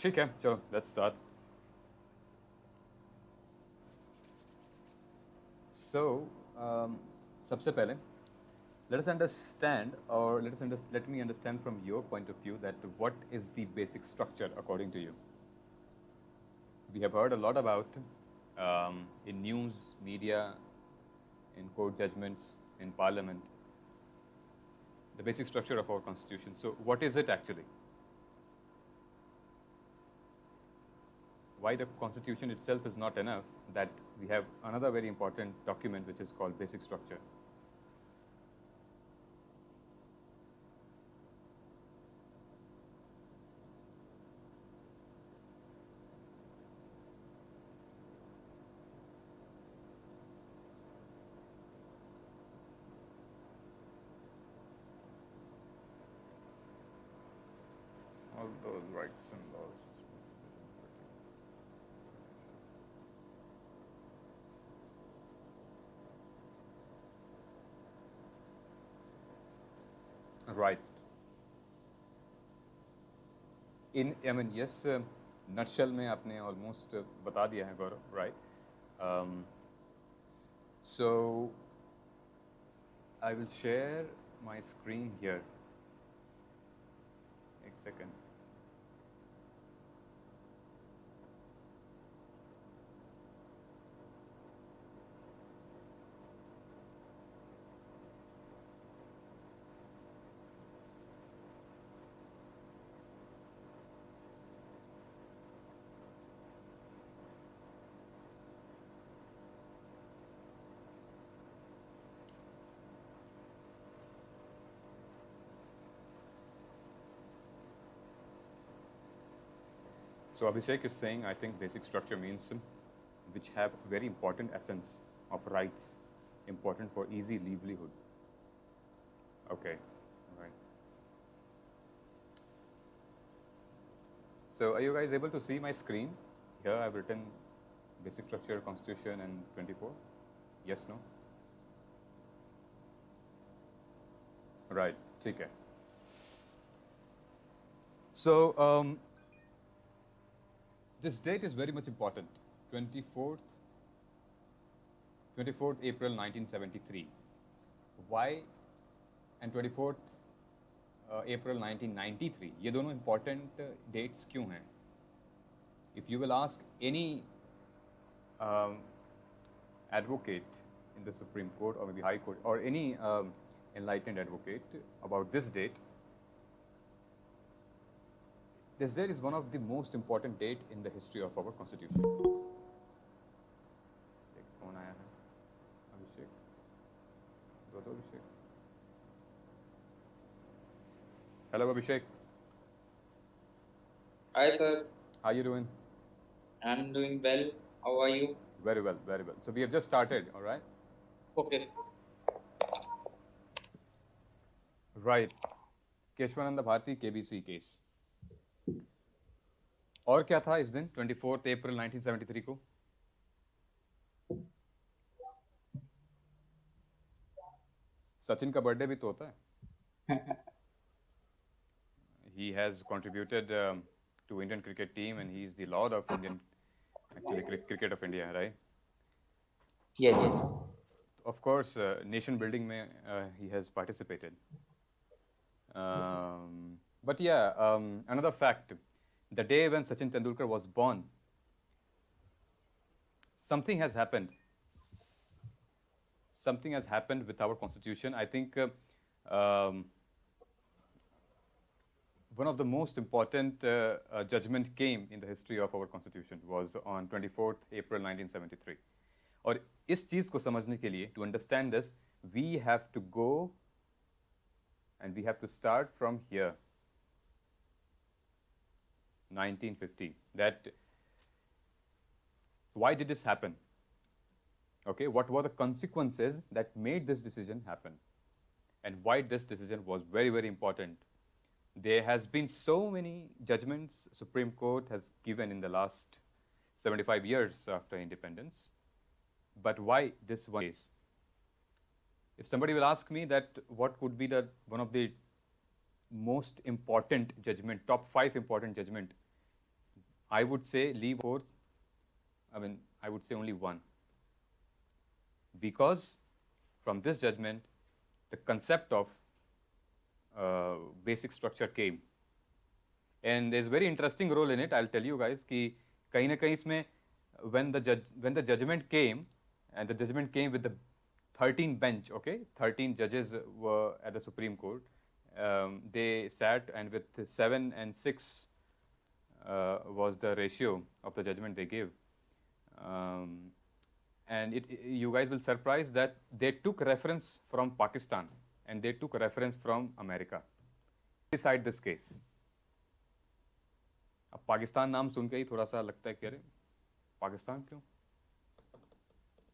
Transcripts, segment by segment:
ठीक है, चलो let's start. So, सबसे पहले let us understand, or let me understand from your point of view that what is the basic structure according to you. We have heard a lot about in news, media, in court judgments, in parliament, the basic structure of our constitution. So, what is it actually? Why the constitution itself is not enough, that we have another very important document which is called basic structure. All those rights and laws. Right. I mean, yes, nutshell में आपने almost बता दिया है गौरव, right? So, I will share my screen here. एक second. So Abhishek is saying, I think basic structure means which have very important essence of rights, important for easy livelihood. Okay, right. So are you guys able to see my screen? Here I've written basic structure, constitution, and 24. Yes, no? Right, ठीक है. So this date is very much important. 24th, 24th April 1973. Why? And 24th April 1993. ये दोनों important dates क्यों हैं? If you will ask any advocate in the Supreme Court or maybe High Court or any enlightened advocate about this date is one of the most important date in the history of our constitution. एक phone आया है, अभिषेक, दो अभिषेक. Hello Abhishek. Hi, sir. How are you doing? I'm doing well. How are you? Very well, very well. So we have just started, all right? Okay. Right. Kesavananda Bharati KBC case. और क्या था इस दिन 24 अप्रैल 1973 को? सचिन का बर्थडे भी तो होता है. He has contributed to Indian cricket team and he is the lord of Indian cricket of India, right? Yes. Of course, nation building mein he has participated. But yeah, another fact, the day when Sachin Tendulkar was born, something has happened. Something has happened with our constitution. I think one of the most important judgment came in the history of our constitution was on 24th April 1973. और इस चीज को समझने के लिए, to understand this, we have to go and we have to start from here, 1950. That why did this happen? Okay, what were the consequences that made this decision happen? And why this decision was very, very important. There has been so many judgments Supreme Court has given in the last 75 years after independence. But why this one case? If somebody will ask me that what could be the one of the most important judgment, top 5 important judgment I would say leave fourth. I mean, I would say only one. Because from this judgment, the concept of basic structure came. And there's a very interesting role in it. I'll tell you guys कि कहीं ना कहीं इसमें when the judgment came, and the judgment came with the 13 bench, okay, 13 judges were at the Supreme Court. They sat, and with 7 and 6 was the ratio of the judgment they gave. And you guys will surprise that they took reference from Pakistan and they took reference from America. Decide this case. अब पाकिस्तान नाम सुन के ही थोड़ा सा लगता है कि अरे पाकिस्तान क्यों?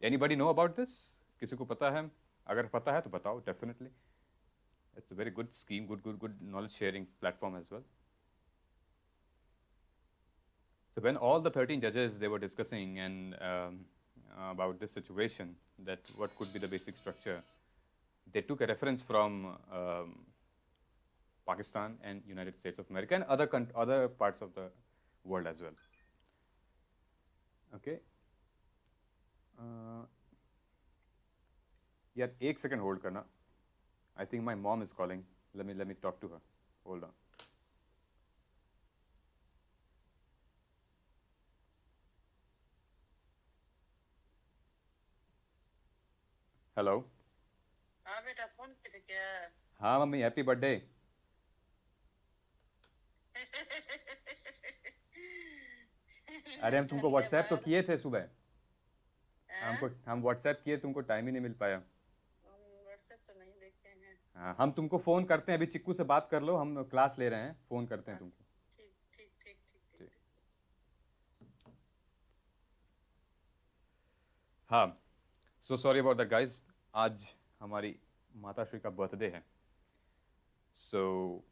Anybody know about this? किसी को पता है? अगर पता है तो बताओ, definitely. It's a very good scheme, good knowledge sharing platform as well. So when all the 13 judges, they were discussing and about this situation, that what could be the basic structure, they took a reference from Pakistan and United States of America and other parts of the world as well. Okay. यार एक second hold करना. I think my mom is calling. Let me talk to her. Hold on. Hello. हाँ बेटा phone करे क्या? हाँ mummy, happy birthday. अरे हम तुमको व्हाट्सएप तो किए थे सुबह. हम व्हाट्सएप किए, तुमको टाइम ही नहीं मिल पाया. व्हाट्सएप तो नहीं देखे हैं. हाँ, हम तुमको फ़ोन करते हैं. अभी चिक्कू से बात कर लो, हम क्लास ले रहे हैं. फ़ोन करते हैं तुमको. ठीक ठीक ठीक ठीक ठीक. हाँ, so sorry about that guys. आज हमारी माताश्री का बर्थडे है. सो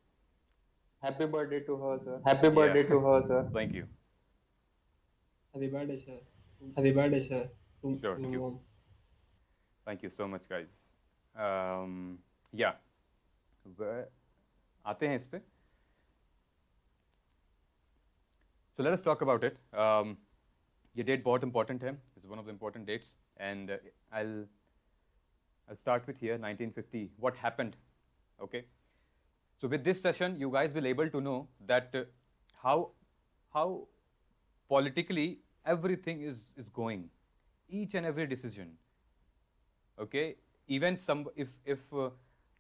Happy birthday to her, sir. Happy birthday to her, sir. Thank you. Happy birthday, sir. Happy birthday, sir. Sure, thank you. Mom. Thank you so much guys. Yeah, आते हैं इस पे. So let us talk about it. ये date बहुत important है. It's one of the important dates, and I'll start with here, 1950. What happened? Okay. So with this session, you guys will able to know that how politically everything is going, each and every decision. Okay, even if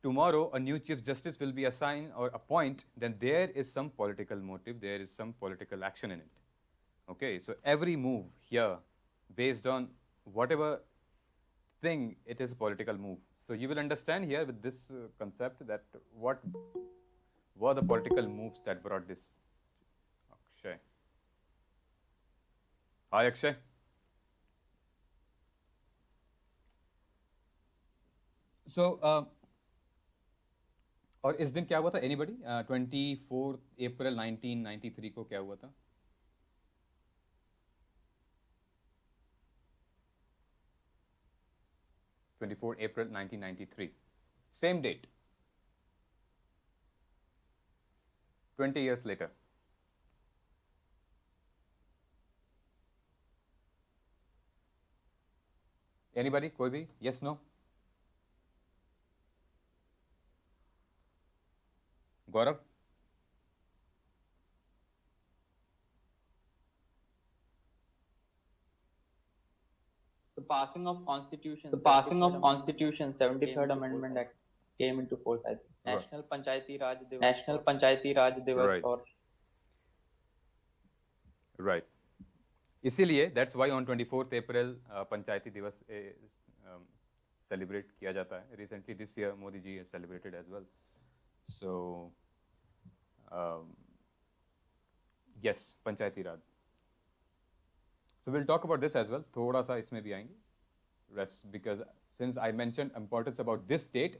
tomorrow a new chief justice will be assigned or appoint, then there is some political motive, there is some political action in it. Okay, so every move here, based on whatever thing, it is a political move. So you will understand here with this concept that what were the political moves that brought this. Akshay. Hi Akshay. So और इस दिन क्या हुआ था? Anybody? 24 April 1993 को क्या हुआ था? April 1993. Same date. 20 years later. Anybody? कोई भी? Yes, no? Gaurav? The passing of Constitution, 73rd Amendment Act came into force, I think. Right. National Panchayati Raj Divas Right. or Right. इसीलिए that's why on 24th April पंचायती दिवस celebrate किया जाता है. Recently this year Modi ji has celebrated as well. So yes, Panchayati Raj. So we'll talk about this as well. थोड़ा सा इसमें भी आएंगे. Rest, because since I mentioned importance about this date,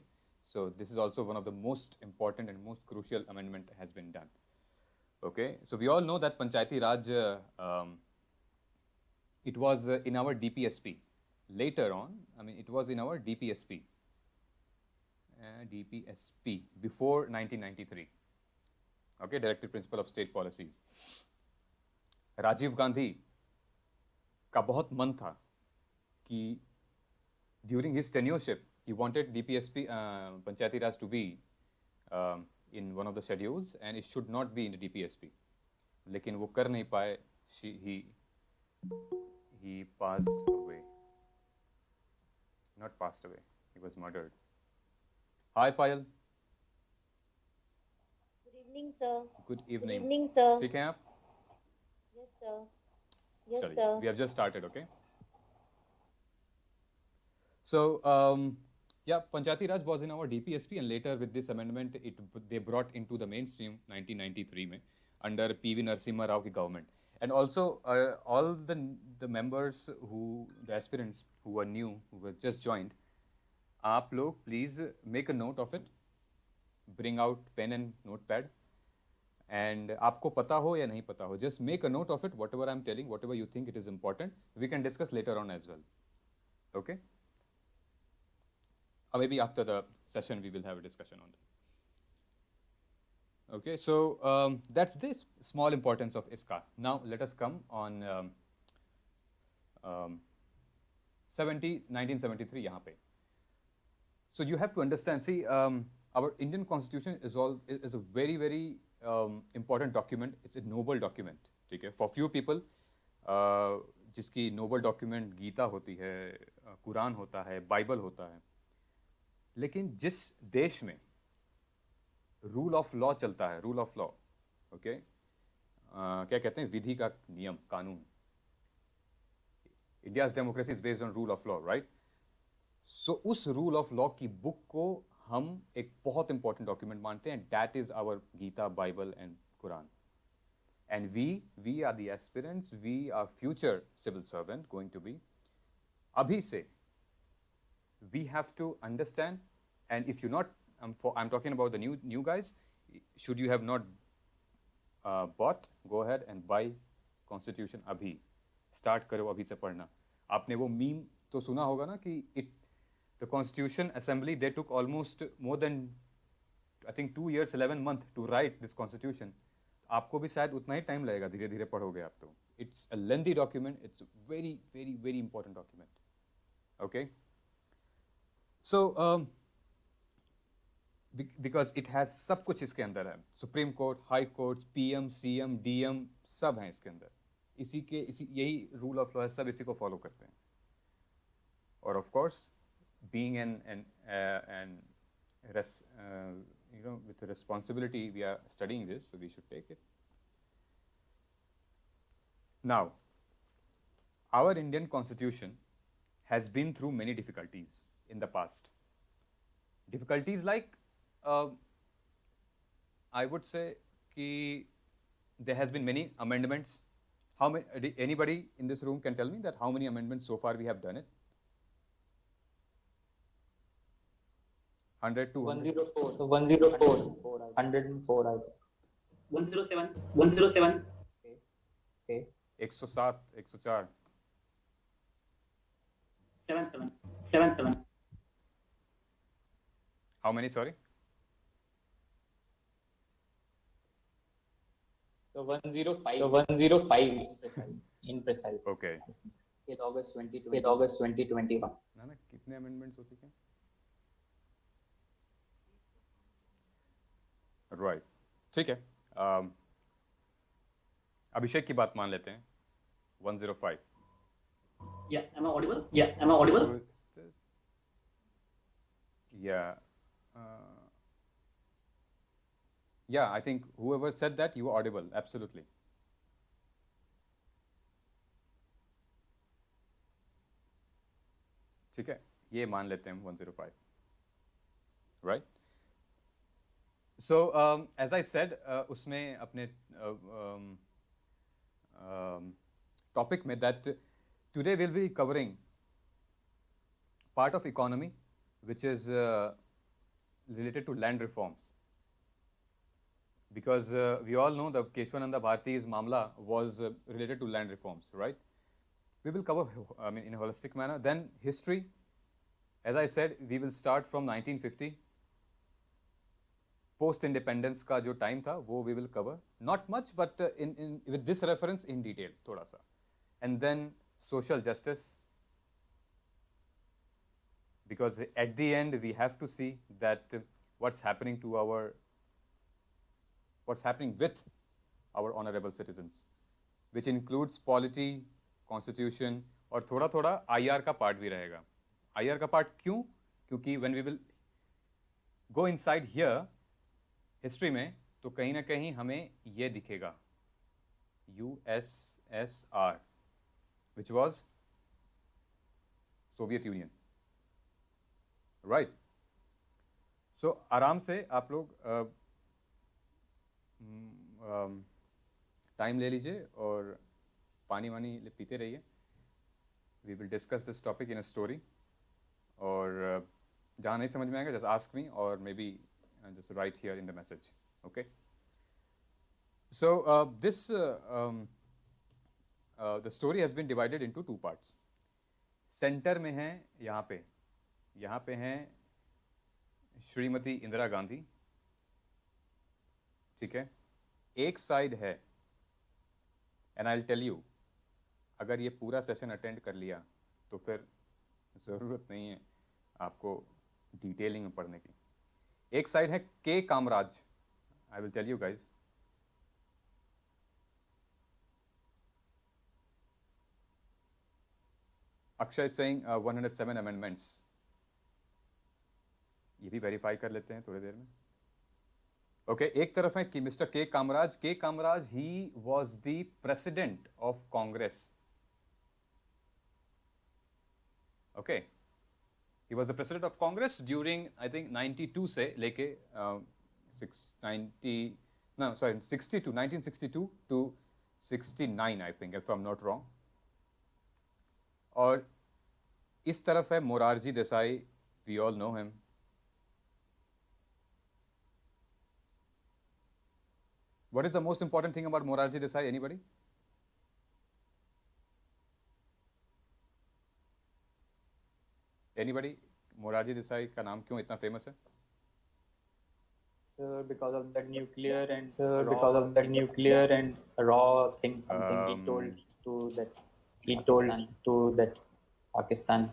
so this is also one of the most important and most crucial amendment has been done. Okay, so we all know that Panchayati Raj, it was in our DPSP. Later on, I mean, it was in our DPSP. DPSP before 1993. Okay, Directive Principle of State Policies. Rajiv Gandhi का बहुत मन था कि during his tenureship he wanted DPSP Panchayati Raj to be in one of the schedules and it should not be in the DPSP. लेकिन वो कर नहीं पाए. He passed away. Not passed away. He was murdered. Hi Payal. Good evening, sir. Good Good evening. evening, sir. ठीक हैं आप? Yes, sir. Yes, Sorry, sir. we have just started, okay? So, yeah, Panchayati Raj was in our DPSP and later with this amendment, they brought into the mainstream 1993 में, under PV Narasimha Rao ki government. And also, all the members the aspirants who were new, who were just joined, आप लोग please make a note of it, bring out pen and notepad. And आपको पता हो या नहीं पता हो, just make a note of it, whatever I'm telling, whatever you think it is important, we can discuss later on as well. Okay? Or maybe after the session we will have a discussion on that. Okay, so that's the small importance of ISKA. Now let us come on 1973 यहाँ पे. So you have to understand, see, our Indian Constitution is a very, very important document. It's a noble document. ठीक है? For few people, जिसकी noble document Gita होती है, कुरान होता है, Bible होता है. लेकिन जिस देश में रूल ऑफ लॉ चलता है, रूल ऑफ लॉ, ओके, क्या कहते हैं, विधि का नियम, कानून. India's democracy is based on rule of law, right? So उस रूल ऑफ लॉ की बुक को हम एक बहुत इंपॉर्टेंट डॉक्यूमेंट मानते हैं. That is our Gita, Bible and Quran. And we are the aspirants, we are future civil servant going to be. अभी से we have to understand, and if you're not, I'm talking about the new guys, should you have not bought, go ahead and buy constitution abhi. Start करो अभी से पढ़ना. आपने वो meme तो सुना होगा ना कि the constitution assembly, they took almost more than I think 2 years 11 months to write this constitution. आपको भी शायद उतना ही टाइम लगेगा, धीरे धीरे पढ़ोगे आप तो. It's a lengthy document. It's a very, very, very important document. Okay. So, because it has सब कुछ इसके अंदर है. Supreme court, high court, PM, CM, DM सब हैं इसके अंदर. यही रूल ऑफ लॉ है, सब इसी को फॉलो करते हैं. और of course being with a responsibility, we are studying this, so we should take it. Now, our Indian Constitution has been through many difficulties in the past. Difficulties like, I would say, there has been many amendments. How many? Anybody in this room can tell me that how many amendments so far we have done it? 100, 200? 104. So 104. 104, I think. 107. 107. Okay. 107, 104. 77. 77. How many? Sorry. So 105. So 105 in precise. Okay. 8 August 2020. 8 August 2021. ना कितने amendments हो चुके हैं? Right. ठीक है. अभिषेक की बात मान लेते हैं. 105. Yeah, am I audible? Yeah, am I audible? Who is this? Yeah. Yeah, I think whoever said that, you were audible. Absolutely. ठीक है, ये मान लेते हैं 105. Right? So, as I said, उसमें अपने topic में that today we'll be covering part of economy which is related to land reforms. Because we all know the Keshwananda Bharati's Mamla was related to land reforms, right? We will cover, in a holistic manner. Then history, as I said, we will start from 1950. Post independence का जो time था वो we will cover, not much but in with this reference in detail थोड़ा सा, and then social justice, because at the end we have to see that what's happening with our honorable citizens, which includes polity, constitution, और थोड़ा थोड़ा IR का part भी रहेगा. IR का part क्यों? क्योंकि when we will go inside here history में, तो कहीं ना कहीं हमें ये दिखेगा USSR, which was Soviet Union, right. So आराम से आप लोग टाइम ले लीजिए और पानी वानी पीते रहिए. We will discuss this topic in a story, और जहाँ नहीं समझ में आएगा जस्ट आस्क मी और may B just write here in the message. Okay. So the story has been divided into two parts. Center में है यहाँ पे हैं श्रीमती इंदिरा गांधी, ठीक है. एक साइड है, and I'll tell you, अगर ये पूरा सेशन अटेंड कर लिया तो फिर ज़रूरत नहीं है आपको डिटेलिंग में पढ़ने की. एक साइड है K Kamaraj. I will tell you guys. Akshay Singh 107 amendments, ये भी वेरीफाई कर लेते हैं थोड़ी देर में. ओके, एक तरफ है कि mister K Kamaraj. K Kamaraj he was the president of Congress. Okay, he was the president of Congress during I think 92 से लेके 1962 to 69 I think, if I'm not wrong. और इस तरफ है Morarji Desai. we all know him. What is the most important thing about Morarji Desai? Anybody? Anybody? Morarji Desai का नाम क्यों इतना फेमस है? Sir, because of that nuclear and raw thing, something he told to that Pakistan.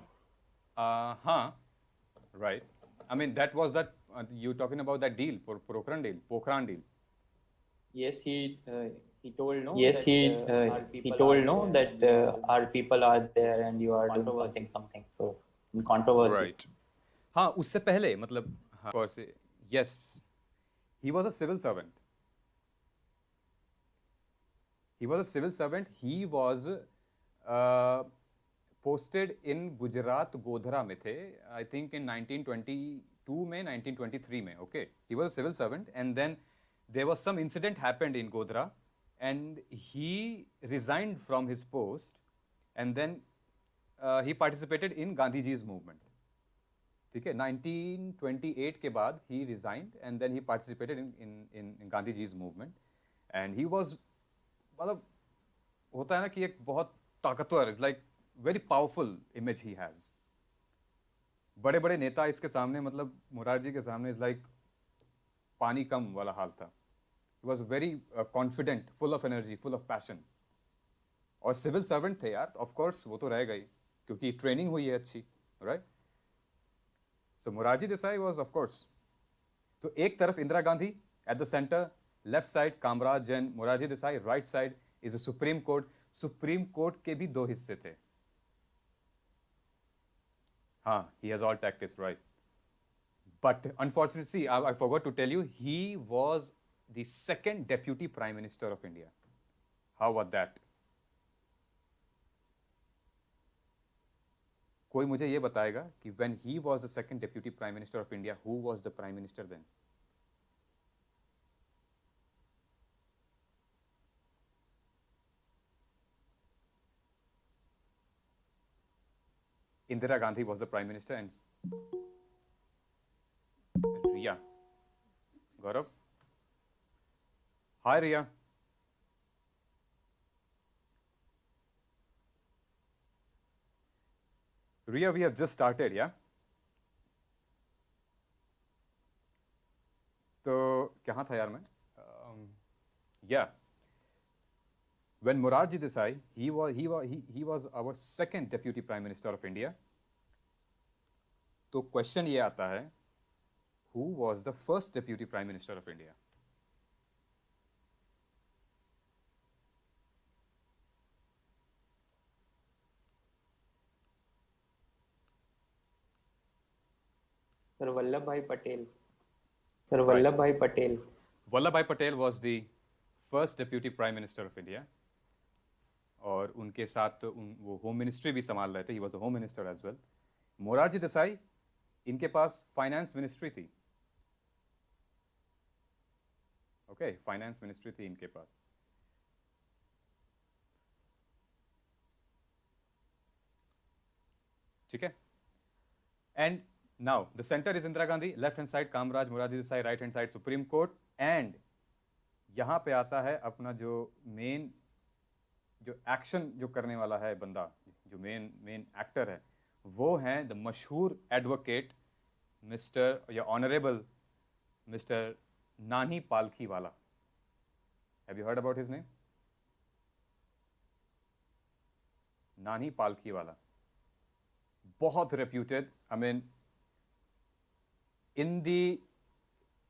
हाँ, right. I mean that was that you talking about that deal, Pokhran deal. Yes, he told no. Yes, that, he told no that our people are there and you are doing something. So in controversy. Right. हाँ, उससे पहले मतलब हाँ, of course, yes, he was a civil servant. He was posted in Gujarat, Godhra में थे. I think in 1922 में, 1923 में. Okay, he was a civil servant, and then there was some incident happened in Godhra, and he resigned from his post, and then he participated in Gandhiji's movement. ठीक है, 1928 के बाद he resigned and then he participated in Gandhiji's movement, and he was, मतलब होता है ना कि एक बहुत ताकतवर, is like very powerful image he has. बड़े बड़े नेता इसके सामने, मतलब मोरारजी के सामने is like पानी कम वाला हाल था. He was very confident, full of energy, full of passion. और सिविल सर्वेंट थे यार, ऑफ कोर्स वो तो रहेगा ही क्योंकि ट्रेनिंग हुई है अच्छी, right. So Morarji Desai was of course. तो एक तरफ Indira Gandhi at the centre, left side Kamaraj and Morarji Desai, right side is a supreme court. Supreme court के भी दो हिस्से थे. हाँ, he has all tactics, right. But unfortunately, I forgot to tell you, he was the second deputy prime minister of India. How about that? कोई मुझे ये बताएगा कि when he was the second deputy prime minister of India, who was the prime minister then? Indira Gandhi was the prime minister and Riya. Gaurav? Hi, Riya. Riya, we have just started, yeah? So कहाँ था यार मैं? Yeah. When Morarji Desai, he was our second deputy prime minister of India. तो question ये आता है, who was the first deputy prime minister of India? Sir Vallabhbhai Patel. Vallabhbhai Patel was the first deputy prime minister of India. और उनके साथ वो home ministry भी संभाल रहे थे. He was the home minister as well. Morarji Desai, इनके पास फाइनेंस मिनिस्ट्री थी. ओके, फाइनेंस मिनिस्ट्री थी इनके पास. ठीक है. And now the centre is Indira Gandhi, left hand side Kamaraj, Morarji Desai, right hand side supreme court. And यहां पे आता है अपना जो मेन जो एक्शन जो करने वाला है बंदा, जो मेन एक्टर है, वो हैं द मशहूर एडवोकेट मिस्टर या ऑनरेबल मिस्टर नानी Palkhivala. Have you heard about his name? नानी पालखीवाला, बहुत reputed. I mean, in the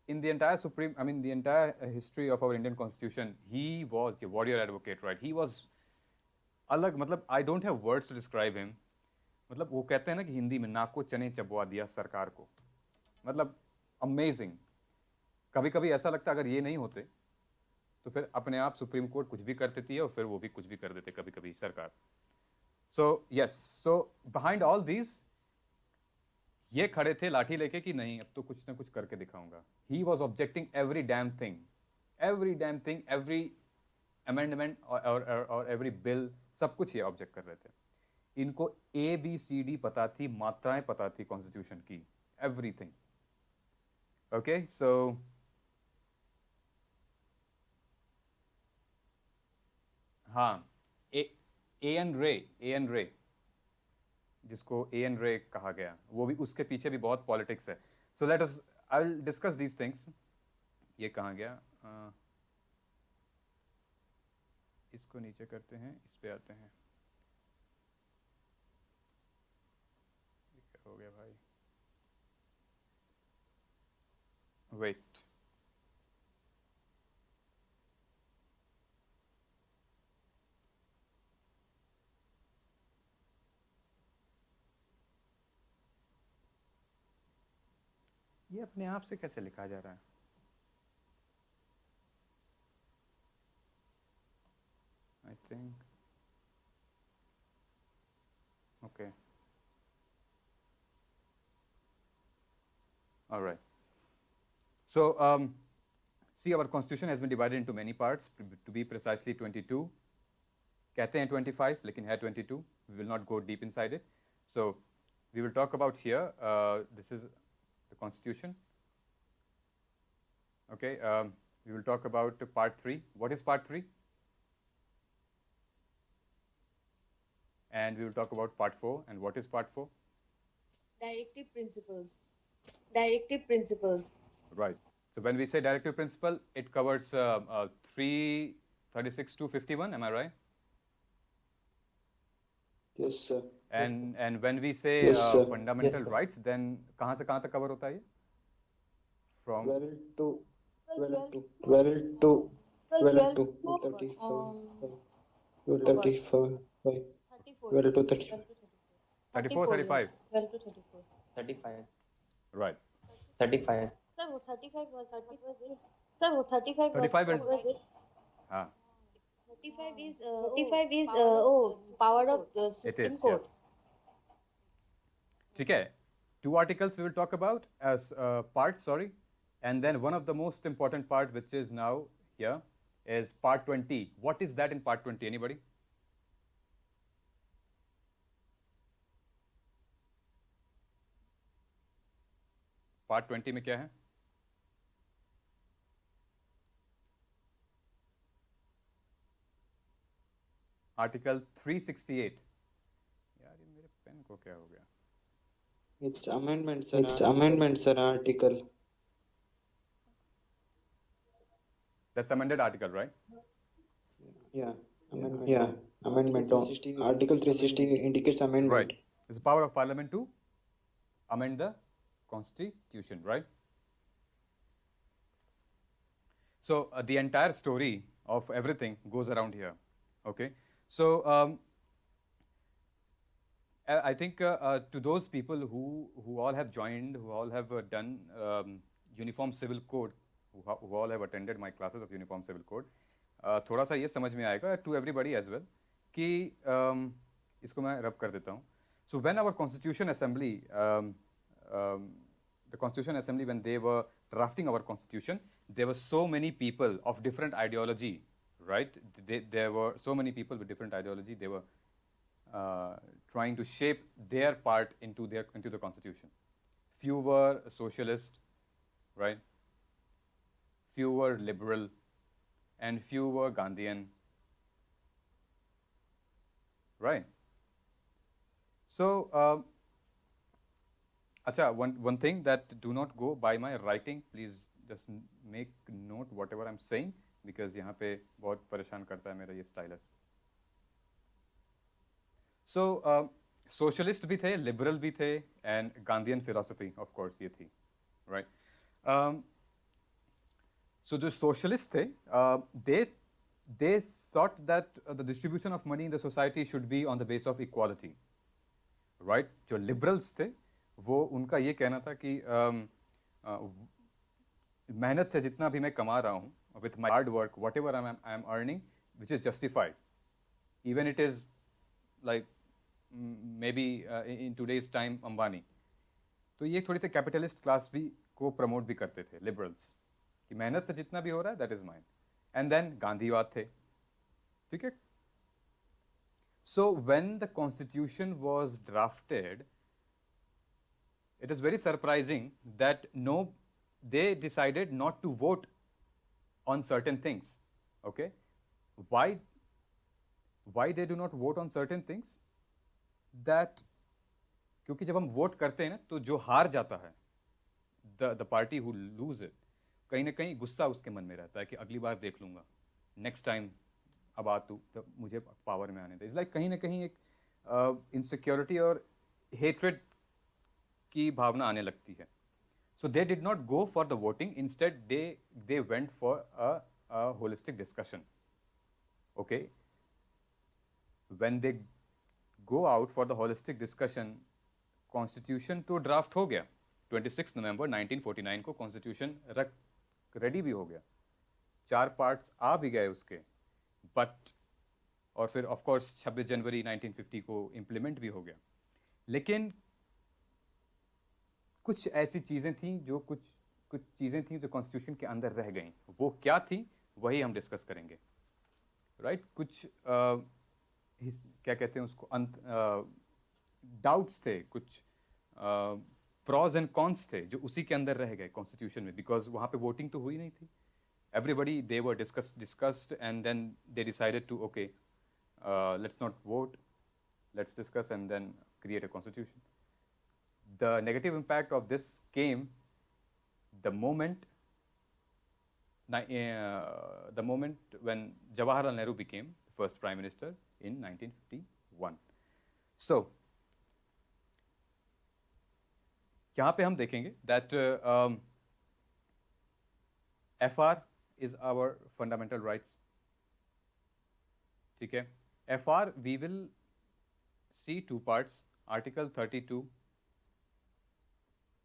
entire history of our Indian Constitution, he was a warrior advocate, right? He was अलग, मतलब I don't have words to describe him. मतलब वो कहते हैं ना कि हिंदी में नाको चने चबवा दिया सरकार को. मतलब अमेजिंग. कभी कभी ऐसा लगता है अगर ये नहीं होते तो फिर अपने आप सुप्रीम कोर्ट कुछ भी कर देती है और फिर वो भी कुछ भी कर देते कभी कभी सरकार. So yes, so behind all these, ये खड़े थे लाठी लेके कि नहीं अब तो कुछ ना कुछ करके दिखाऊंगा. He was objecting every damn thing, every amendment or every bill, सब कुछ ये ऑब्जेक्ट कर रहे थे. इनको ABCD पता थी, मात्राएं पता थी कॉन्स्टिट्यूशन की, everything. Okay, so हाँ, A.N. Ray, जिसको A.N. Ray कहा गया, वो भी उसके पीछे भी बहुत पॉलिटिक्स है. So I'll discuss these things. ये कहाँ गया? इसको नीचे करते हैं, इस पे आते हैं. ये क्या हो गया भाई? Wait. ये अपने आप से कैसे लिखा जा रहा है? I think. Okay. All right. So, see, our constitution has been divided into many parts, to be precisely 22. कहते हैं 25, लेकिन है 22. We will not go deep inside it. So, we will talk about here. This is the constitution. Okay. We will talk about part 3. What is part 3? And we will talk about part 4. And what is part 4? Directive principles. Directive principles. Right. So when we say directive principle, it covers 336 to 51. Am I right? Yes, sir. And when we say Yes, sir. fundamental Yes, sir. rights, then कहाँ से कहाँ तक cover होता है ये? From 12 to 35. 12 to 35. 12 to 35. 34, 35. 12 to 34. 35. Right. 35. Sir, वो 35 was it? Sir, वो 35 35 will- was it? हाँ. 35 is power of the It Supreme is. Court. ठीक है. 2 articles we will talk about as parts. Sorry. And then one of the most important part, which is now here, is part 20. What is that in part 20? Anybody? Part 20 में क्या है? Article 368. यार ये मेरे pen को क्या हो गया? It's amendment, sir. Article. That's amended article, right? Yeah. Amendment. Yeah, amendment. Article 360 indicates amendment. Right. It's the power of Parliament to amend the Constitution, right? So the entire story of everything goes around here. Okay. So I think to those people who all have joined, who all have done Uniform Civil Code, who all have attended my classes of Uniform Civil Code, थोड़ा सा ये समझ में आएगा to everybody as well कि इसको मैं रब कर देता हूँ. So when our Constitution Assembly, the Constitution Assembly, when they were drafting our Constitution, there were so many people of different ideology, right? There were so many people with different ideology. They were trying to shape their part into the Constitution. Few were socialist, right? Few were liberal, and few were Gandhian, right? So, acha, one thing that do not go by my writing, please just make note whatever I'm saying, because यहाँ पे बहुत परेशान करता है मेरा ये stylus. So, socialist भी थे, liberal भी थे, and Gandhian philosophy, of course, ये थी, right? So the socialists थे, they thought that the distribution of money in the society should be on the basis of equality, right? जो liberals थे, वो उनका ये कहना था कि मेहनत से जितना भी मैं कमा रहा हूँ, with my hard work, whatever I'm earning, which is justified, even it is like maybe in today's time Ambani. तो ये थोड़ी सी कैपिटलिस्ट क्लास भी को प्रमोट भी करते थे लिबरल्स कि मेहनत से जितना भी हो रहा है that is mine. And then गांधीवाद थे, ठीक है. So when the constitution was drafted, it is very surprising that they decided not to vote on certain things. Okay, why they do not vote on certain things? That क्योंकि जब हम vote करते हैं ना, तो जो हार जाता है, the party who lose it, कहीं ना कहीं गुस्सा उसके मन में रहता है कि अगली बार देख लूंगा, नेक्स्ट टाइम अब आ तू तो मुझे पावर में आने दे. इट्स लाइक कहीं ना कहीं एक इनसिक्योरिटी और हेट्रेड की भावना आने लगती है. So they did not go for the voting. Instead, they went for a holistic discussion. Okay. When they go out for the holistic discussion, Constitution तो draft हो गया. 26 नवंबर 1949 को Constitution रेडी भी हो गया. 4 parts आ भी गए उसके. But और फिर of course 26 जनवरी 1950 को implement भी हो गया. लेकिन कुछ ऐसी चीज़ें थीं जो कुछ चीज़ें थीं जो कॉन्स्टिट्यूशन के अंदर रह गईं. वो क्या थी वही हम डिस्कस करेंगे, राइट? कुछ क्या कहते हैं उसको, डाउट्स थे, कुछ प्रॉज एंड कॉन्स थे जो उसी के अंदर रह गए कॉन्स्टिट्यूशन में, बिकॉज वहाँ पे वोटिंग तो हुई नहीं थी. Everybody they were discussed and then they decided to okay let's not vote, let's discuss and then create a constitution. The negative impact of this came the moment when Jawaharlal Nehru became the first Prime Minister in 1951. So, यहाँ पे हम देखेंगे that FR is our fundamental rights. ठीक है? FR we will see 2 parts, Article 32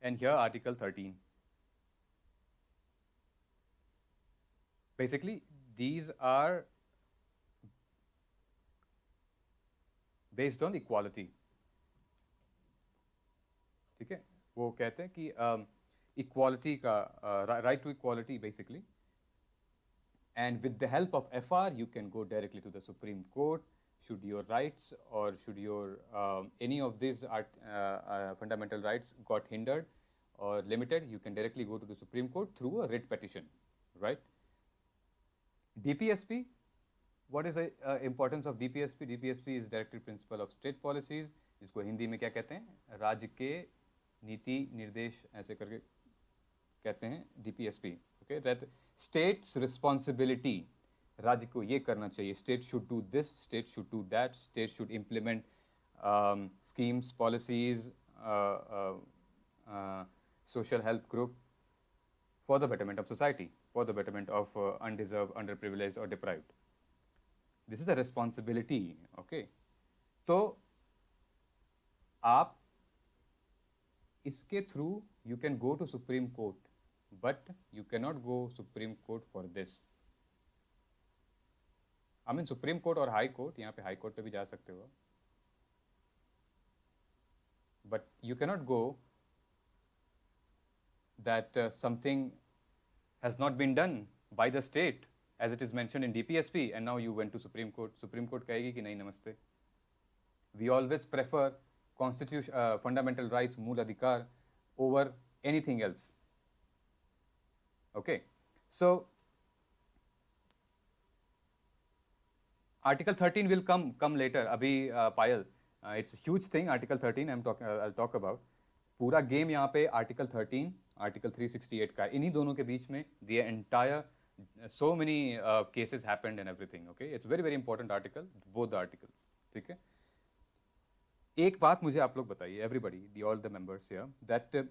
and here Article 13. Basically, these are based on equality. ठीक है? वो कहते हैं कि equality का right to equality basically, and with the help of FR you can go directly to the Supreme Court. Should your rights or should your any of these fundamental rights got hindered or limited, you can directly go to the Supreme Court through a writ petition, right? DPSP, what is the importance of DPSP? DPSP is Directive Principle of State Policies, जिसको हिंदी में क्या कहते हैं, राज्य के नीति निर्देश ऐसे करके कहते हैं DPSP. Okay, that states responsibility, राज्य को ये करना चाहिए, state should do this, state should do that, state should implement schemes, policies, social help group for the betterment of society, for the betterment of undeserved, underprivileged or deprived. This is a responsibility, okay? तो आप इसके through you can go to Supreme Court, but you cannot go Supreme Court for this. I mean Supreme Court और High Court, यहाँ पे High Court पे भी जा सकते हो, but you cannot go that something has not been done by the state as it is mentioned in DPSP and now you went to Supreme Court. Supreme Court कहेगी कि नहीं नमस्ते. We always prefer constitution, fundamental rights, मूल अधिकार over anything else. Okay, so Article 13 will come later. अभी पायल, it's a huge thing. Article 13 I'll talk about. पूरा game यहाँ पे Article 13, Article 368 का, इन्हीं दोनों के बीच में the entire so many cases happened and everything. Okay, it's very very important article, both the articles. ठीक है. एक बात मुझे आप लोग बताइए, everybody, all the members here, that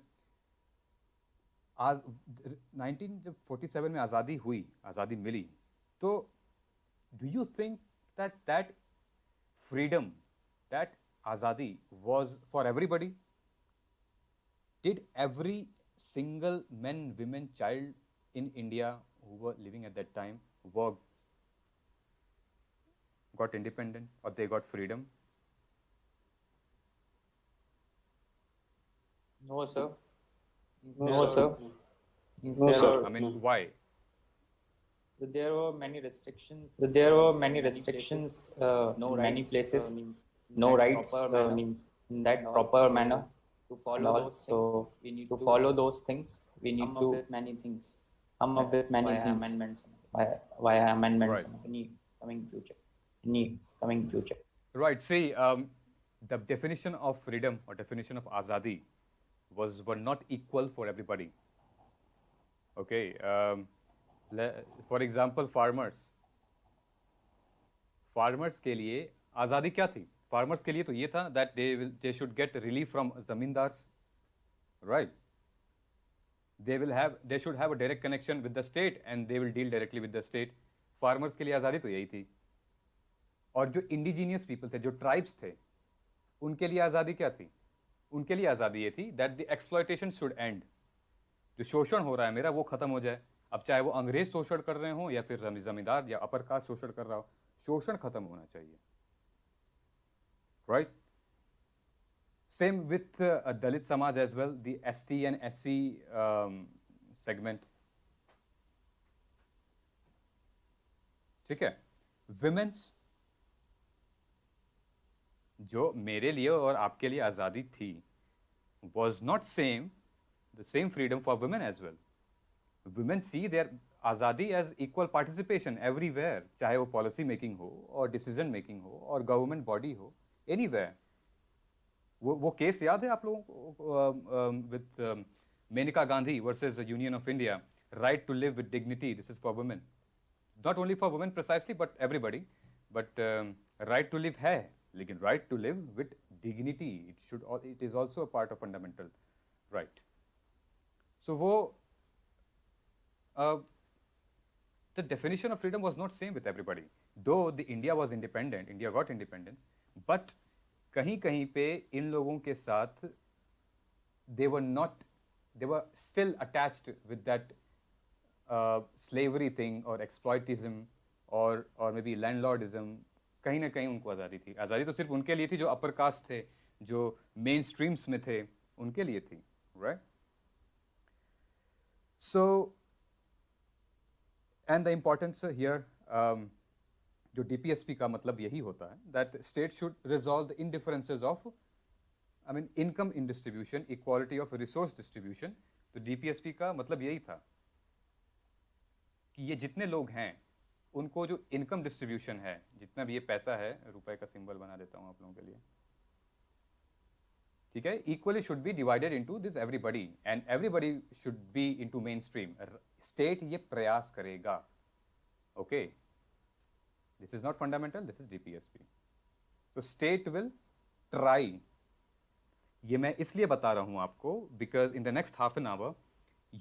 आज 1947 में आज़ादी हुई, आज़ादी मिली, तो do you think that freedom, that azadi was for everybody? Did every single man, women, child in India who were living at that time got independent or they got freedom? No, sir. No, sir. No, sir. I mean, why? There were many restrictions. No many rights, places, means no that rights. proper manner. Means in that proper manner. To And follow all. those things, So we need to to follow those things, we need come to up with many things come up with many via things amendments. via amendments Right. in any coming future. Right. See, the definition of freedom or definition of azadi were not equal for everybody. Okay. For example, farmers के लिए आज़ादी क्या थी? Farmers के लिए तो ये था that they should get relief from zamindars, right? They should have a direct connection with the state and they will deal directly with the state. Farmers के लिए आज़ादी तो यही थी. और जो indigenous people थे, जो tribes थे, उनके लिए आज़ादी क्या थी? उनके लिए आज़ादी ये थी that the exploitation should end. जो शोषण हो रहा है मेरा वो खत्म हो जाए. अब चाहे वो अंग्रेज शोषण कर रहे हो या फिर जमींदार या अपर कास्ट शोषण कर रहा हो, शोषण खत्म होना चाहिए. Right? Same with Dalit Samaj as well, the ST and SC segment. ठीक है? Women's, जो मेरे लिए और आपके लिए आज़ादी थी, was not the same freedom for women as well. Women see their आज़ादी as equal participation everywhere, चाहे वो policy making हो और decision making हो और government body हो, anywhere. वो केस याद है आप लोगों को with Menaka Gandhi versus the Union of India, right to live with dignity, this is for women. Not only for women precisely, but everybody. But right to live है, लेकिन right to live with dignity, it is also a part of fundamental right. So वो the definition of freedom was not same with everybody. Though the India was independent, India got independence, but कहीं कहीं पे इन लोगों के साथ they were still attached with that slavery thing or exploitism or maybe landlordism. कहीं ना कहीं उनको आज़ादी थी. आज़ादी तो सिर्फ उनके लिए थी जो अपर कास्ट थे, जो मेन स्ट्रीम्स में थे, उनके लिए थी, right? So, and the importance here, जो DPSP का मतलब यही होता है, that state should resolve the indifferences of, income in distribution, equality of resource distribution. तो DPSP का मतलब यही था कि ये जितने लोग हैं, उनको जो इनकम डिस्ट्रीब्यूशन है, जितना भी ये पैसा है, रुपए का सिंबल बना देता हूँ आप लोगों के लिए, ठीक है, equally should be divided into this everybody and everybody should be into mainstream. State ये प्रयास करेगा. Okay, this is not fundamental, this is DPSP. So state will try. ये मैं इसलिए बता रहा हूँ आपको because in the next half an hour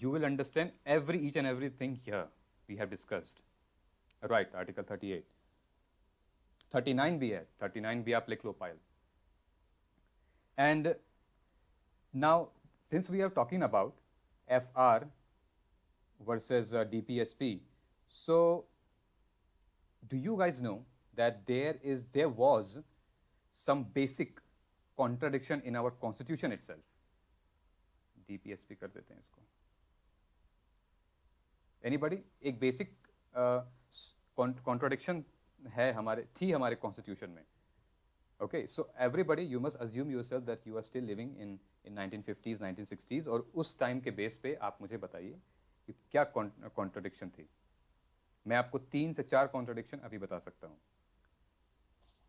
you will understand each and everything here we have discussed. Right, Article 38. 39 भी है, 39 भी आप लिख लो पायल. And now, since we are talking about FR versus DPSP, so do you guys know that there was some basic contradiction in our constitution itself? DPSP कर देते हैं इसको. Anybody? एक basic contradiction है थी हमारे constitution में. Okay, so everybody, you must assume yourself that you are still living in 1950s, 1960s, और उस टाइम के बेस पे आप मुझे बताइए कि क्या कॉन्ट्रडिक्शन थी. मैं आपको 3 से 4 कॉन्ट्रडिक्शन अभी बता सकता हूँ.